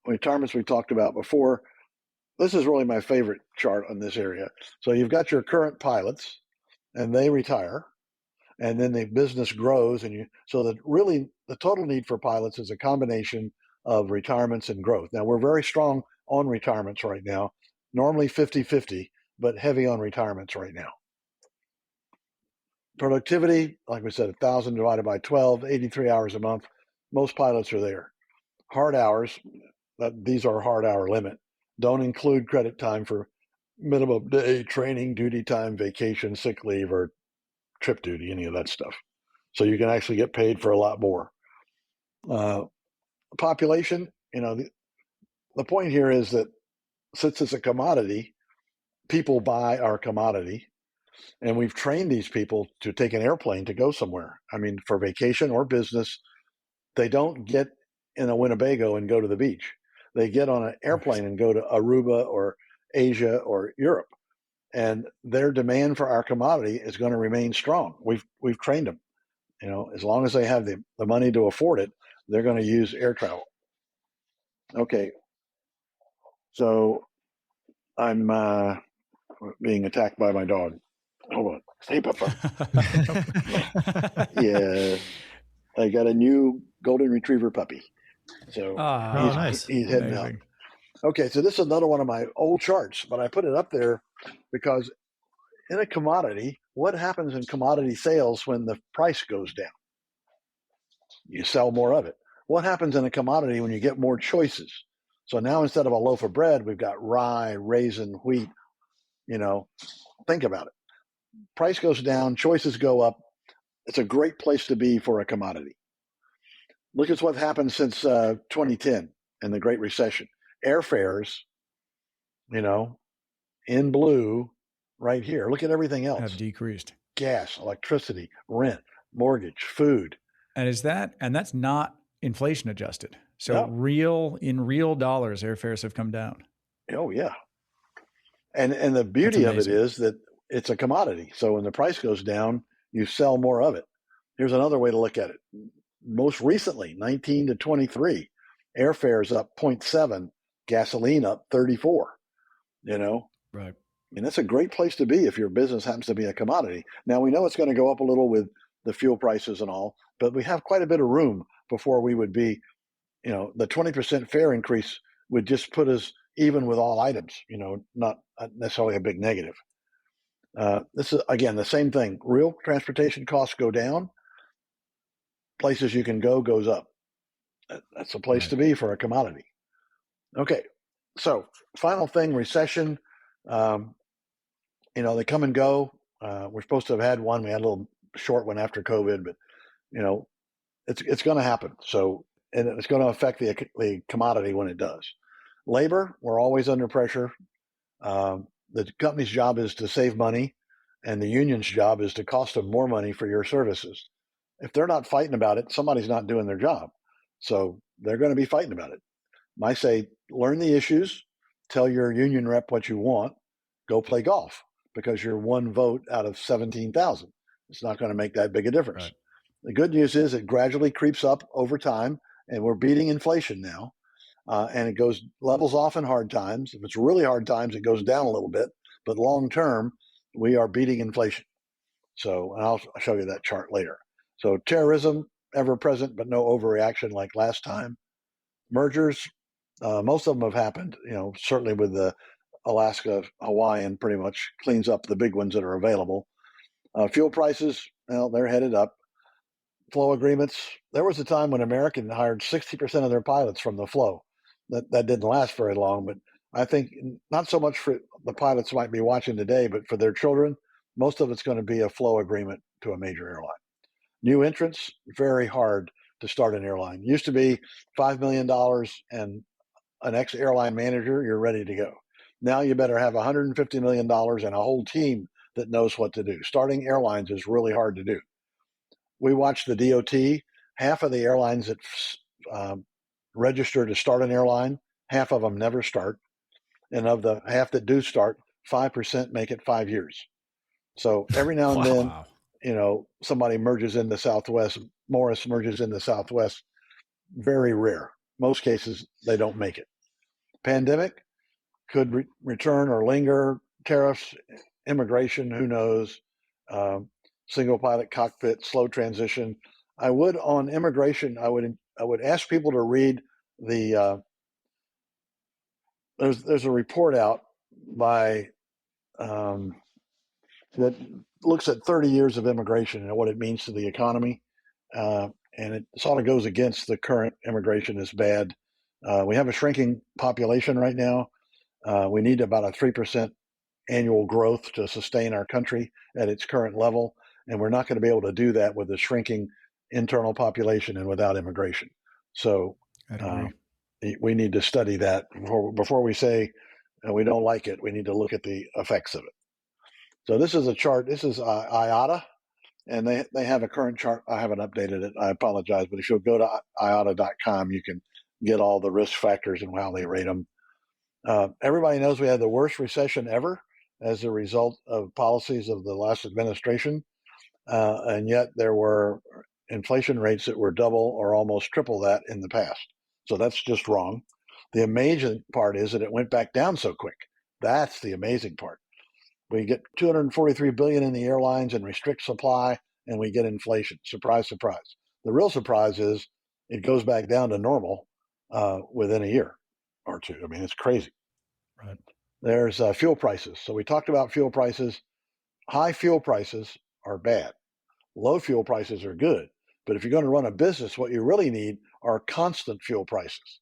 Retirements we talked about before. This is really my favorite chart on this area. So you've got your current pilots, and they retire, and then the business grows, so that really the total need for pilots is a combination of retirements and growth. Now we're very strong on retirements right now, normally 50-50, but heavy on retirements right now. Productivity, like we said, 1,000 divided by 12, 83 hours a month. Most pilots are there. Hard hours, these are hard hour limit, don't include credit time for minimum day training, duty time, vacation, sick leave, or trip duty, any of that stuff. So you can actually get paid for a lot more. Population, the point here is that since it's a commodity, people buy our commodity, and we've trained these people to take an airplane to go somewhere. I mean, for vacation or business, they don't get in a Winnebago and go to the beach. They get on an airplane and go to Aruba or Asia or Europe. And their demand for our commodity is going to remain strong. We've trained them. As long as they have the money to afford it, they're going to use air travel. Okay. So I'm being attacked by my dog. Hold on. Hey, Papa. Yeah. I got a new golden retriever puppy. So nice. He's heading out. Okay, so this is another one of my old charts, but I put it up there because in a commodity, what happens in commodity sales when the price goes down? You sell more of it. What happens in a commodity when you get more choices? So now instead of a loaf of bread, we've got rye, raisin, wheat. Think about it. Price goes down, choices go up. It's a great place to be for a commodity. Look at what happened since 2010 and the Great Recession. Airfares, in blue, right here. Look at everything else. Have decreased. Gas, electricity, rent, mortgage, food. And that's not inflation adjusted. So No. in real dollars, airfares have come down. Oh yeah. And the beauty of it is that it's a commodity. So when the price goes down, you sell more of it. Here's another way to look at it. Most recently, 19 to 23, airfares up 0.7, gasoline up 34. You know, Right. I mean, that's a great place to be if your business happens to be a commodity. Now, we know it's going to go up a little with the fuel prices and all, but we have quite a bit of room before we would be, the 20% fare increase would just put us even with all items, not necessarily a big negative. This is, again, the same thing. Real transportation costs go down. Places you can go goes up. That's a place to be for a commodity. Okay, so final thing, recession. They come and go. We're supposed to have had one. We had a little short one after COVID, but it's going to happen. So, and it's going to affect the commodity when it does. Labor, we're always under pressure. The company's job is to save money, and the union's job is to cost them more money for your services. If they're not fighting about it, somebody's not doing their job. So they're going to be fighting about it. I say, learn the issues, tell your union rep what you want, go play golf, because you're one vote out of 17,000. It's not going to make that big a difference. Right. The good news is it gradually creeps up over time, and we're beating inflation now. And it levels off in hard times. If it's really hard times, it goes down a little bit. But long term, we are beating inflation. So, and I'll show you that chart later. So terrorism, ever present, but no overreaction like last time. Mergers, most of them have happened, certainly with the Alaska, Hawaiian pretty much cleans up the big ones that are available. Fuel prices, well, they're headed up. Flow agreements, there was a time when American hired 60% of their pilots from the flow. That didn't last very long, but I think not so much for the pilots might be watching today, but for their children, most of it's going to be a flow agreement to a major airline. New entrants, very hard to start an airline. Used to be $5 million and an ex-airline manager, you're ready to go. Now you better have $150 million and a whole team that knows what to do. Starting airlines is really hard to do. We watched the DOT. Half of the airlines that register to start an airline, half of them never start. And of the half that do start, 5% make it 5 years. So every now and then, somebody merges into Southwest, Morris merges into Southwest. Very rare. Most cases, they don't make it. Pandemic could return or linger. Tariffs, immigration, who knows? Single pilot cockpit, slow transition. I would on immigration. I would ask people to read the. There's a report out by that looks at 30 years of immigration and what it means to the economy, and it sort of goes against the current immigration is bad. We have a shrinking population right now. We need about a 3% annual growth to sustain our country at its current level. And we're not going to be able to do that with a shrinking internal population and without immigration. So we need to study that before we say we don't like it. We need to look at the effects of it. So this is a chart. This is IATA, and they have a current chart. I haven't updated it. I apologize. But if you'll go to IATA.com, you can get all the risk factors and how they rate them. Everybody knows we had the worst recession ever as a result of policies of the last administration. And yet there were inflation rates that were double or almost triple that in the past. So that's just wrong. The amazing part is that it went back down so quick. That's the amazing part. We get $243 billion in the airlines and restrict supply, and we get inflation. Surprise, surprise. The real surprise is it goes back down to normal within a year or two. I mean, it's crazy. Right. There's fuel prices. So we talked about fuel prices. High fuel prices are bad. Low fuel prices are good. But if you're going to run a business, what you really need are constant fuel prices.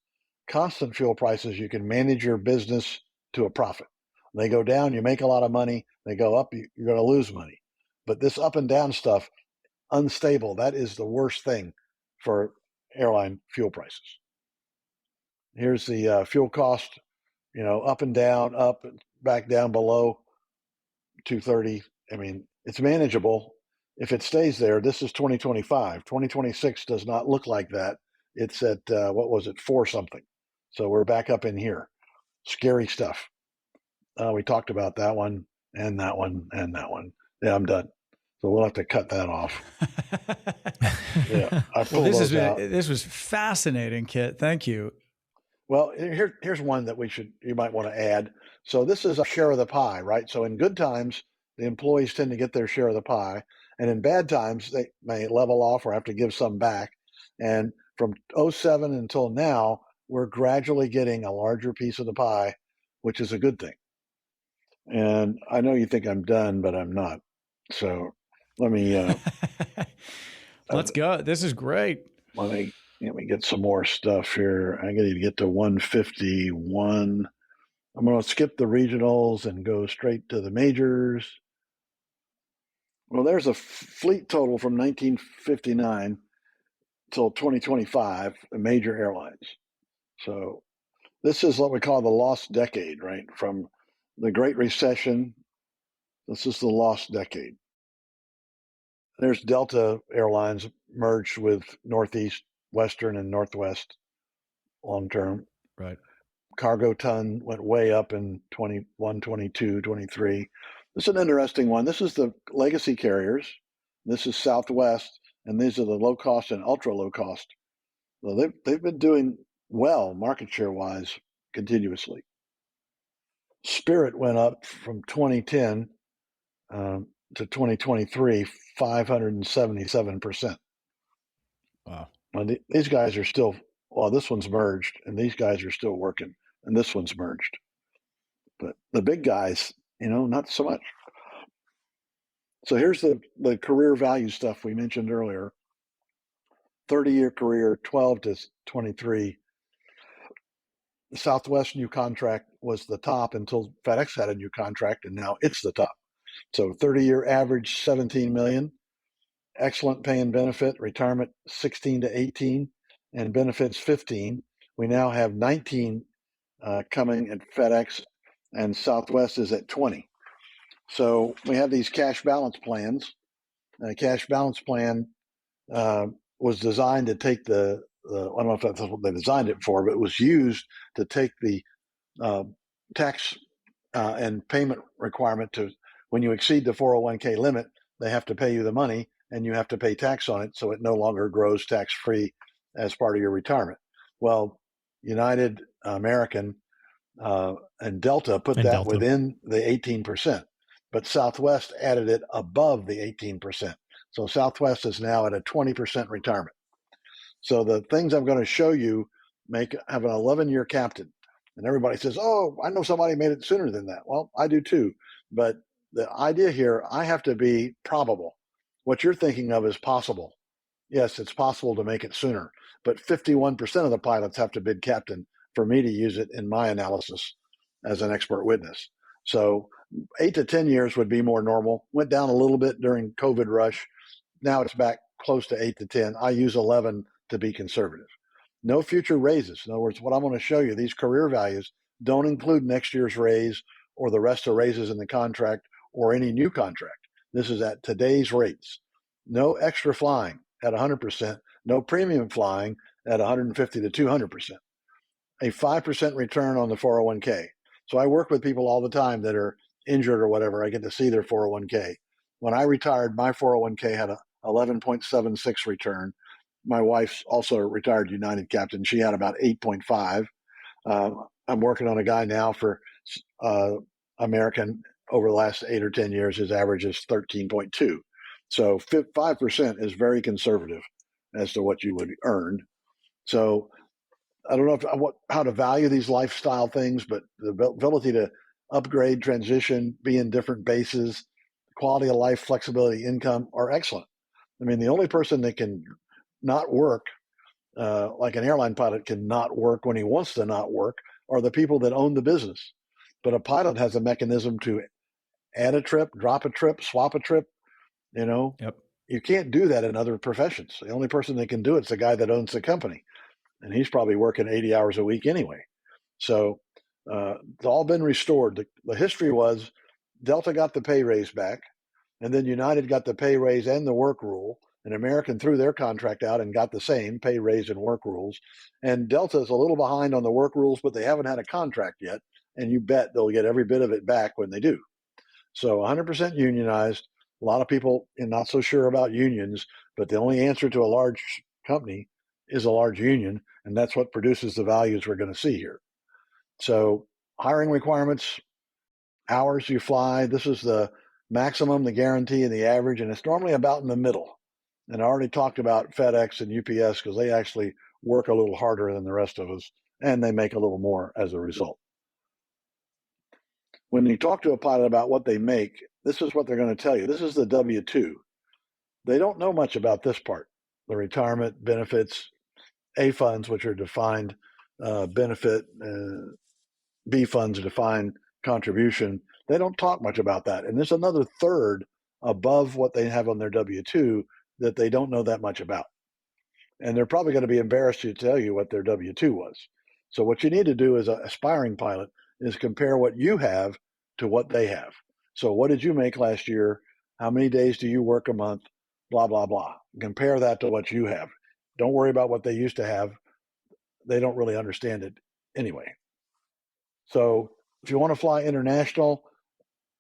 Constant fuel prices, you can manage your business to a profit. They go down, you make a lot of money. They go up, you're going to lose money. But this up and down stuff, unstable, that is the worst thing for airline fuel prices. Here's the fuel cost, up and down, up, back down below. 230. I mean, it's manageable. If it stays there, this is 2025. 2026 does not look like that. It's at, what was it, 4 something. So we're back up in here. Scary stuff. We talked about that one and that one and that one. Yeah, I'm done. So we'll have to cut that off. Yeah, I pulled those out. This was fascinating, Kit. Thank you. Well, here's one that you might want to add. So this is a share of the pie, right? So in good times, the employees tend to get their share of the pie, and in bad times, they may level off or have to give some back. And from 07 until now, we're gradually getting a larger piece of the pie, which is a good thing. And I know you think I'm done, but I'm not. So let me let's go. This is great. Let me get some more stuff here. I got to get to 151. I'm going to skip the regionals and go straight to the majors. Well, there's a fleet total from 1959 till 2025, major airlines. So this is what we call the lost decade, right? From the Great Recession, this is the lost decade. There's Delta Airlines merged with Northeast, Western, and Northwest long term. Right. Cargo ton went way up in 21, 22, 23. This is an interesting one. This is the legacy carriers. This is Southwest, and these are the low cost and ultra low cost. So they've been doing well market share wise continuously. Spirit went up from 2010 to 2023, 577%. Wow. Well, these guys are still, well, this one's merged, and these guys are still working, and this one's merged. But the big guys, not so much. So here's the career value stuff we mentioned earlier. 30-year career, 12 to 23. The Southwest new contract was the top until FedEx had a new contract, and now it's the top. So 30-year average, 17 million. Excellent pay and benefit, retirement 16 to 18, and benefits 15. We now have 19 coming at FedEx, and Southwest is at 20. So we have these cash balance plans. A cash balance plan was designed to take I don't know if that's what they designed it for, but it was used to take the tax and payment requirement to, when you exceed the 401k limit, they have to pay you the money and you have to pay tax on it, so it no longer grows tax-free as part of your retirement. Well, United, American, and Delta put that within the 18%, but Southwest added it above the 18%. So Southwest is now at a 20% retirement. So the things I'm going to show you have an 11-year captain. And everybody says, oh, I know somebody made it sooner than that. Well, I do too. But the idea here, I have to be probable. What you're thinking of is possible. Yes, it's possible to make it sooner. But 51% of the pilots have to bid captain for me to use it in my analysis as an expert witness. So 8 to 10 years would be more normal. Went down a little bit during COVID rush. Now it's back close to 8 to 10. I use 11 to be conservative. No future raises. In other words, what I'm going to show you, these career values don't include next year's raise or the rest of raises in the contract or any new contract. This is at today's rates. No extra flying at 100%, no premium flying at 150 to 200%. A 5% return on the 401k. So I work with people all the time that are injured or whatever. I get to see their 401k. When I retired, my 401k had a 11.76 return. My wife's also a retired United captain. She had about 8.5. I'm working on a guy now for American over the last 8 or 10 years. His average is 13.2. So 5% is very conservative as to what you would earn. So I don't know how to value these lifestyle things, but the ability to upgrade, transition, be in different bases, quality of life, flexibility, income are excellent. I mean, the only person that can not work, like an airline pilot can not work when he wants to not work, are the people that own the business. But a pilot has a mechanism to add a trip, drop a trip, swap a trip. Yep. You can't do that in other professions. The only person that can do it's the guy that owns the company, and he's probably working 80 hours a week anyway. So it's all been restored. The history was Delta got the pay raise back, and then United got the pay raise and the work rule, and American threw their contract out and got the same pay raise and work rules. And Delta is a little behind on the work rules, but they haven't had a contract yet, and you bet they'll get every bit of it back when they do. So 100% unionized. A lot of people are not so sure about unions, but the only answer to a large company is a large union, and that's what produces the values we're going to see here. So hiring requirements, hours you fly, this is the maximum, the guarantee, and the average, and it's normally about in the middle. And I already talked about FedEx and UPS because they actually work a little harder than the rest of us, and they make a little more as a result. When you talk to a pilot about what they make, this is what they're going to tell you. This is the W-2. They don't know much about this part, the retirement benefits, A funds, which are defined benefit, B funds, defined contribution. They don't talk much about that. And there's another third above what they have on their W-2 that they don't know that much about. And they're probably going to be embarrassed to tell you what their W-2 was. So what you need to do as an aspiring pilot is compare what you have to what they have. So what did you make last year? How many days do you work a month? Blah, blah, blah. Compare that to what you have. Don't worry about what they used to have. They don't really understand it anyway. So if you want to fly international,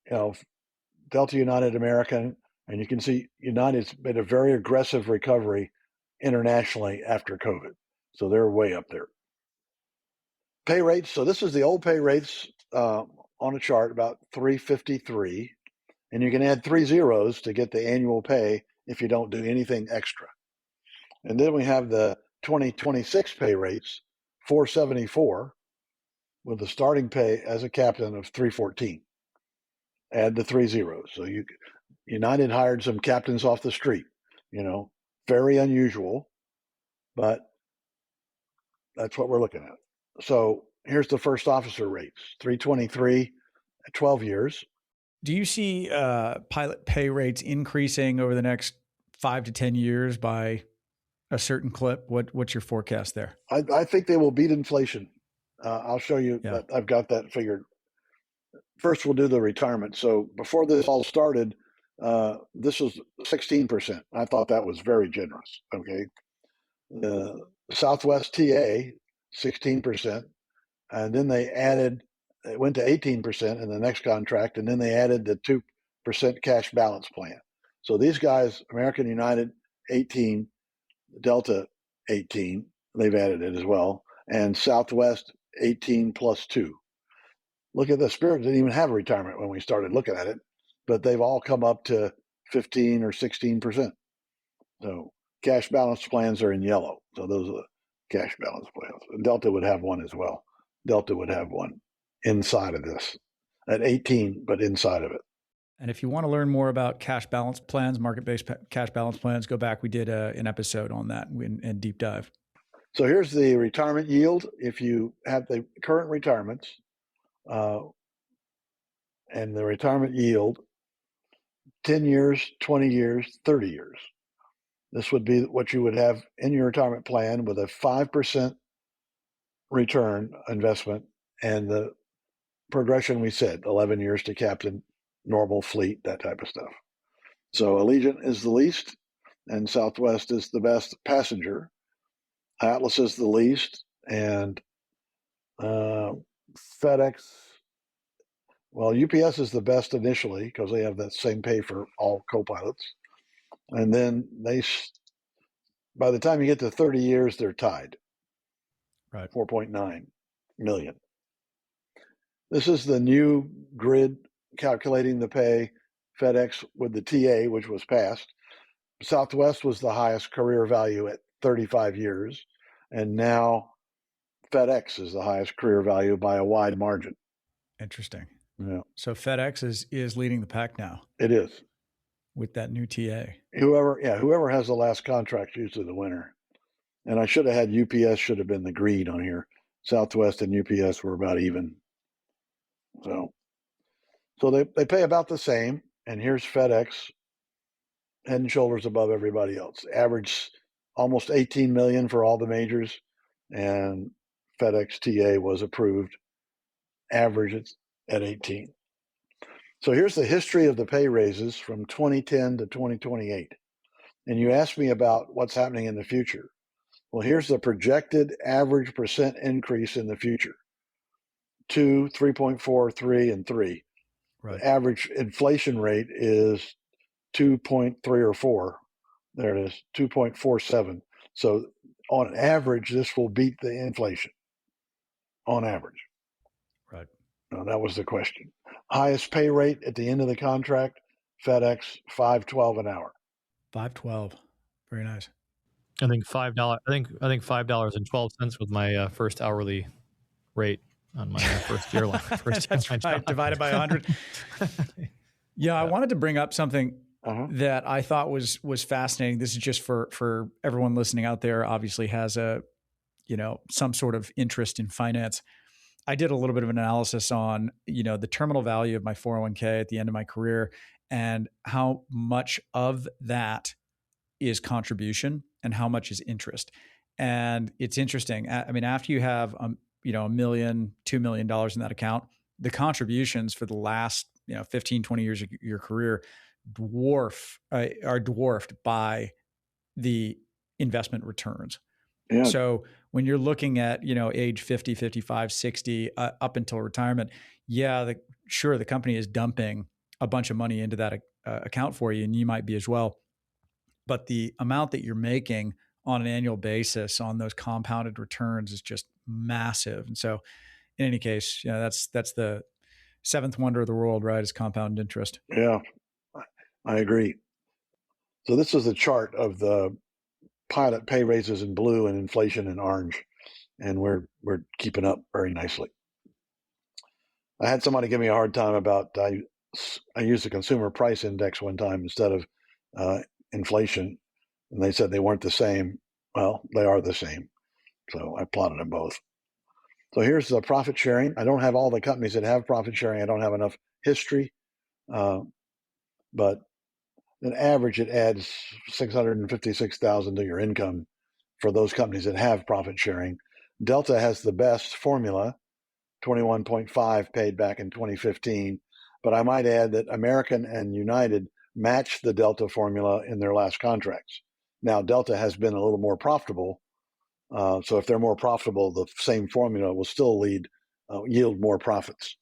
Delta, United, American, and you can see United's made a very aggressive recovery internationally after COVID. So they're way up there. Pay rates. So this is the old pay rates on a chart, about 353. And you can add 3 zeros to get the annual pay if you don't do anything extra. And then we have the 2026 pay rates, 474, with the starting pay as a captain of 314. Add the 3 zeros. So United hired some captains off the street, very unusual, but that's what we're looking at. So here's the first officer rates, 323 at 12 years. Do you see pilot pay rates increasing over the next 5 to 10 years by a certain clip? What's your forecast there? I think they will beat inflation. I'll show you that I've got that figured. First, we'll do the retirement. So before this all started, this was 16%. I thought that was very generous. Okay. The Southwest TA, 16%. And then it went to 18% in the next contract. And then they added the 2% cash balance plan. So these guys, American, United, 18, Delta, 18, they've added it as well. And Southwest, 18 plus 2. Look at the Spirit didn't even have a retirement when we started looking at it, but they've all come up to 15 or 16%. So cash balance plans are in yellow. So those are the cash balance plans. Delta would have one as well. Delta would have one inside of this at 18, but inside of it. And if you want to learn more about cash balance plans, market-based cash balance plans, go back. We did an episode on that and deep dive. So here's the retirement yield. If you have the current retirements, and the retirement yield, 10 years, 20 years, 30 years. This would be what you would have in your retirement plan with a 5% return investment and the progression we said, 11 years to captain, normal fleet, that type of stuff. So Allegiant is the least, and Southwest is the best passenger. Atlas is the least, and FedEx, well, UPS is the best initially because they have that same pay for all co-pilots. And then by the time you get to 30 years, they're tied. Right. 4.9 million. This is the new grid calculating the pay. FedEx with the TA, which was passed. Southwest was the highest career value at 35 years. And now FedEx is the highest career value by a wide margin. Interesting. Yeah. So FedEx is leading the pack now. It is. With that new TA. Whoever has the last contract is usually the winner. And I should have had UPS should have been the green on here. Southwest and UPS were about even. So they pay about the same. And here's FedEx, head and shoulders above everybody else. Average almost 18 million for all the majors, and FedEx TA was approved. Average it's at 18. So here's the history of the pay raises from 2010 to 2028. And you asked me about what's happening in the future. Well, here's the projected average percent increase in the future: 2, 3.4, 3, and 3. Right. The average inflation rate is 2.3 or 4. There it is, 2.47. So on average, this will beat the inflation on average. Right. No, that was the question. Highest pay rate at the end of the contract, FedEx, $5.12 an hour. 512. Very nice. I think $5. I think $5.12 was my first hourly rate on my first airline. That's right. Job. Divided by 100. Yeah, I wanted to bring up something that I thought was fascinating. This is just for everyone listening out there. Obviously, has some sort of interest in finance. I did a little bit of an analysis on the terminal value of my 401k at the end of my career, and how much of that is contribution and how much is interest. And it's interesting. I mean, after you have $1 million, $2 million in that account, the contributions for the last 15, 20 years of your career are dwarfed by the investment returns. Yeah. So when you're looking at age 50, 55, 60 up until retirement, the company is dumping a bunch of money into that account for you, and you might be as well. But the amount that you're making on an annual basis on those compounded returns is just massive. And so in any case, that's the seventh wonder of the world, right? Is compound interest. Yeah, I agree. So this is a chart of the pilot pay raises in blue and inflation in orange, and we're keeping up very nicely. I had somebody give me a hard time about I used the consumer price index one time instead of inflation, and they said they weren't the same. Well, they are the same. So I plotted them both. So here's the profit sharing. I don't have all the companies that have profit sharing. I don't have enough history, but on average, it adds $656,000 to your income for those companies that have profit sharing. Delta has the best formula, 21.5 paid back in 2015. But I might add that American and United matched the Delta formula in their last contracts. Now, Delta has been a little more profitable. So if they're more profitable, the same formula will still yield more profits.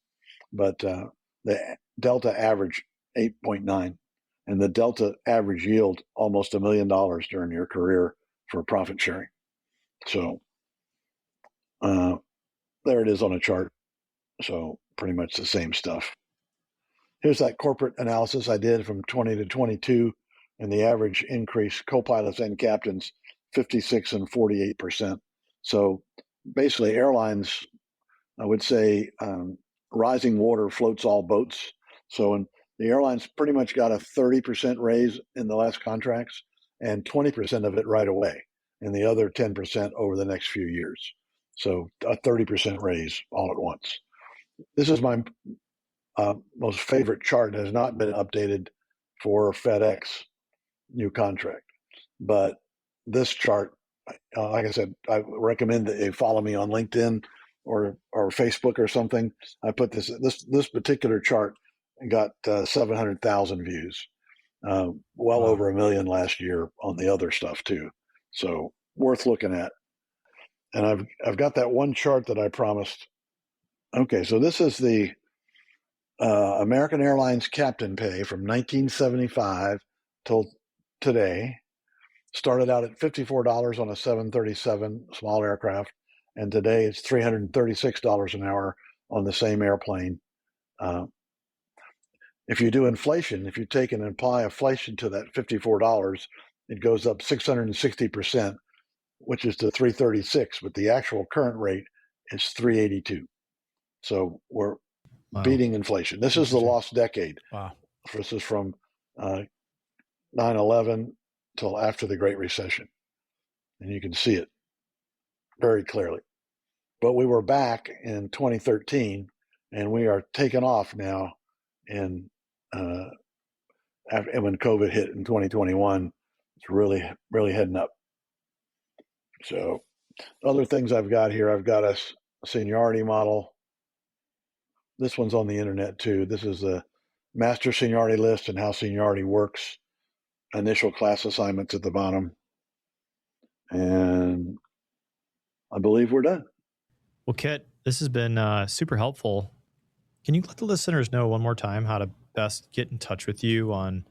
But the Delta average 8.9, and the Delta average yield almost $1 million during your career for profit sharing. So there it is on a chart. So pretty much the same stuff. Here's that corporate analysis I did from 20 to 22, and the average increase, co-pilots and captains, 56 and 48%. So basically airlines, I would say rising water floats all boats. So when the airlines pretty much got a 30% raise in the last contracts, and 20% of it right away, and the other 10% over the next few years. So a 30% raise all at once. This is my most favorite chart. It has not been updated for FedEx new contract. But this chart, like I said, I recommend that you follow me on LinkedIn or Facebook or something. I put this particular chart and got 700,000 views, well over 1 million last year on the other stuff too. So worth looking at. And I've got that one chart that I promised. Okay, so this is the American Airlines captain pay from 1975 till today. Started out at $54 on a 737 small aircraft, and today it's $336 an hour on the same airplane. If you do inflation, if you take and apply inflation to that $54, it goes up 660%, which is to 336, but the actual current rate is 382. So we're beating inflation. This is the lost decade. Wow. This is from 9/11 till after the Great Recession. And you can see it very clearly. But we were back in 2013, and we are taking off now in when COVID hit in 2021. It's really, really heading up. So other things I've got here, I've got a seniority model. This one's on the internet too. This is the master seniority list and how seniority works. Initial class assignments at the bottom. And I believe we're done. Well, Kit, this has been super helpful. Can you let the listeners know one more time how to best get in touch with you on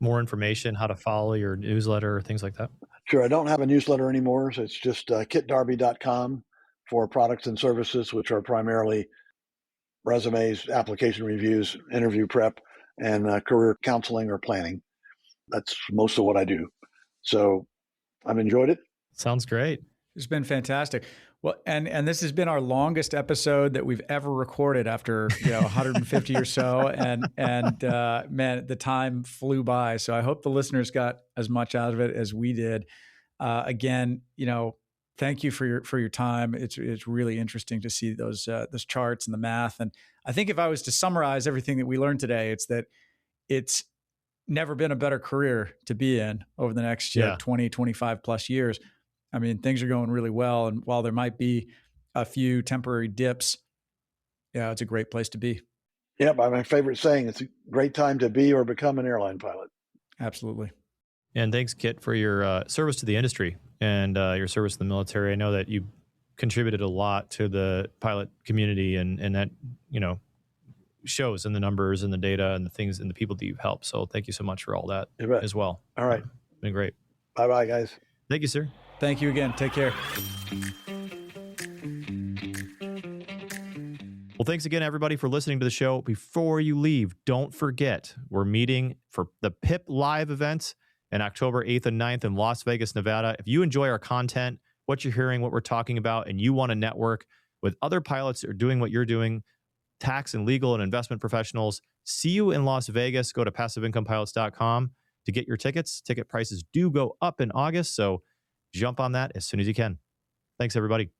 more information, how to follow your newsletter, things like that? Sure. I don't have a newsletter anymore. So it's just kitdarby.com for products and services, which are primarily resumes, application reviews, interview prep, and career counseling or planning. That's most of what I do. So I've enjoyed it. Sounds great. It's been fantastic. Well, and this has been our longest episode that we've ever recorded after 150 or so, and man, the time flew by. So I hope the listeners got as much out of it as we did. Again, thank you for your time. It's really interesting to see those charts and the math. And I think if I was to summarize everything that we learned today, it's that it's never been a better career to be in over the next 20, 25 plus years. I mean, things are going really well. And while there might be a few temporary dips, it's a great place to be. Yeah, by my favorite saying, it's a great time to be or become an airline pilot. Absolutely. And thanks, Kit, for your service to the industry and your service to the military. I know that you contributed a lot to the pilot community, and that, shows in the numbers and the data and the things and the people that you've helped. So thank you so much for all that as well. All right. Been great. Bye-bye, guys. Thank you, sir. Thank you again. Take care. Well, thanks again, everybody, for listening to the show. Before you leave, don't forget, we're meeting for the PIP Live event on October 8th and 9th in Las Vegas, Nevada. If you enjoy our content, what you're hearing, what we're talking about, and you want to network with other pilots that are doing what you're doing, tax and legal and investment professionals, see you in Las Vegas. Go to passiveincomepilots.com to get your tickets. Ticket prices do go up in August, so jump on that as soon as you can. Thanks, everybody.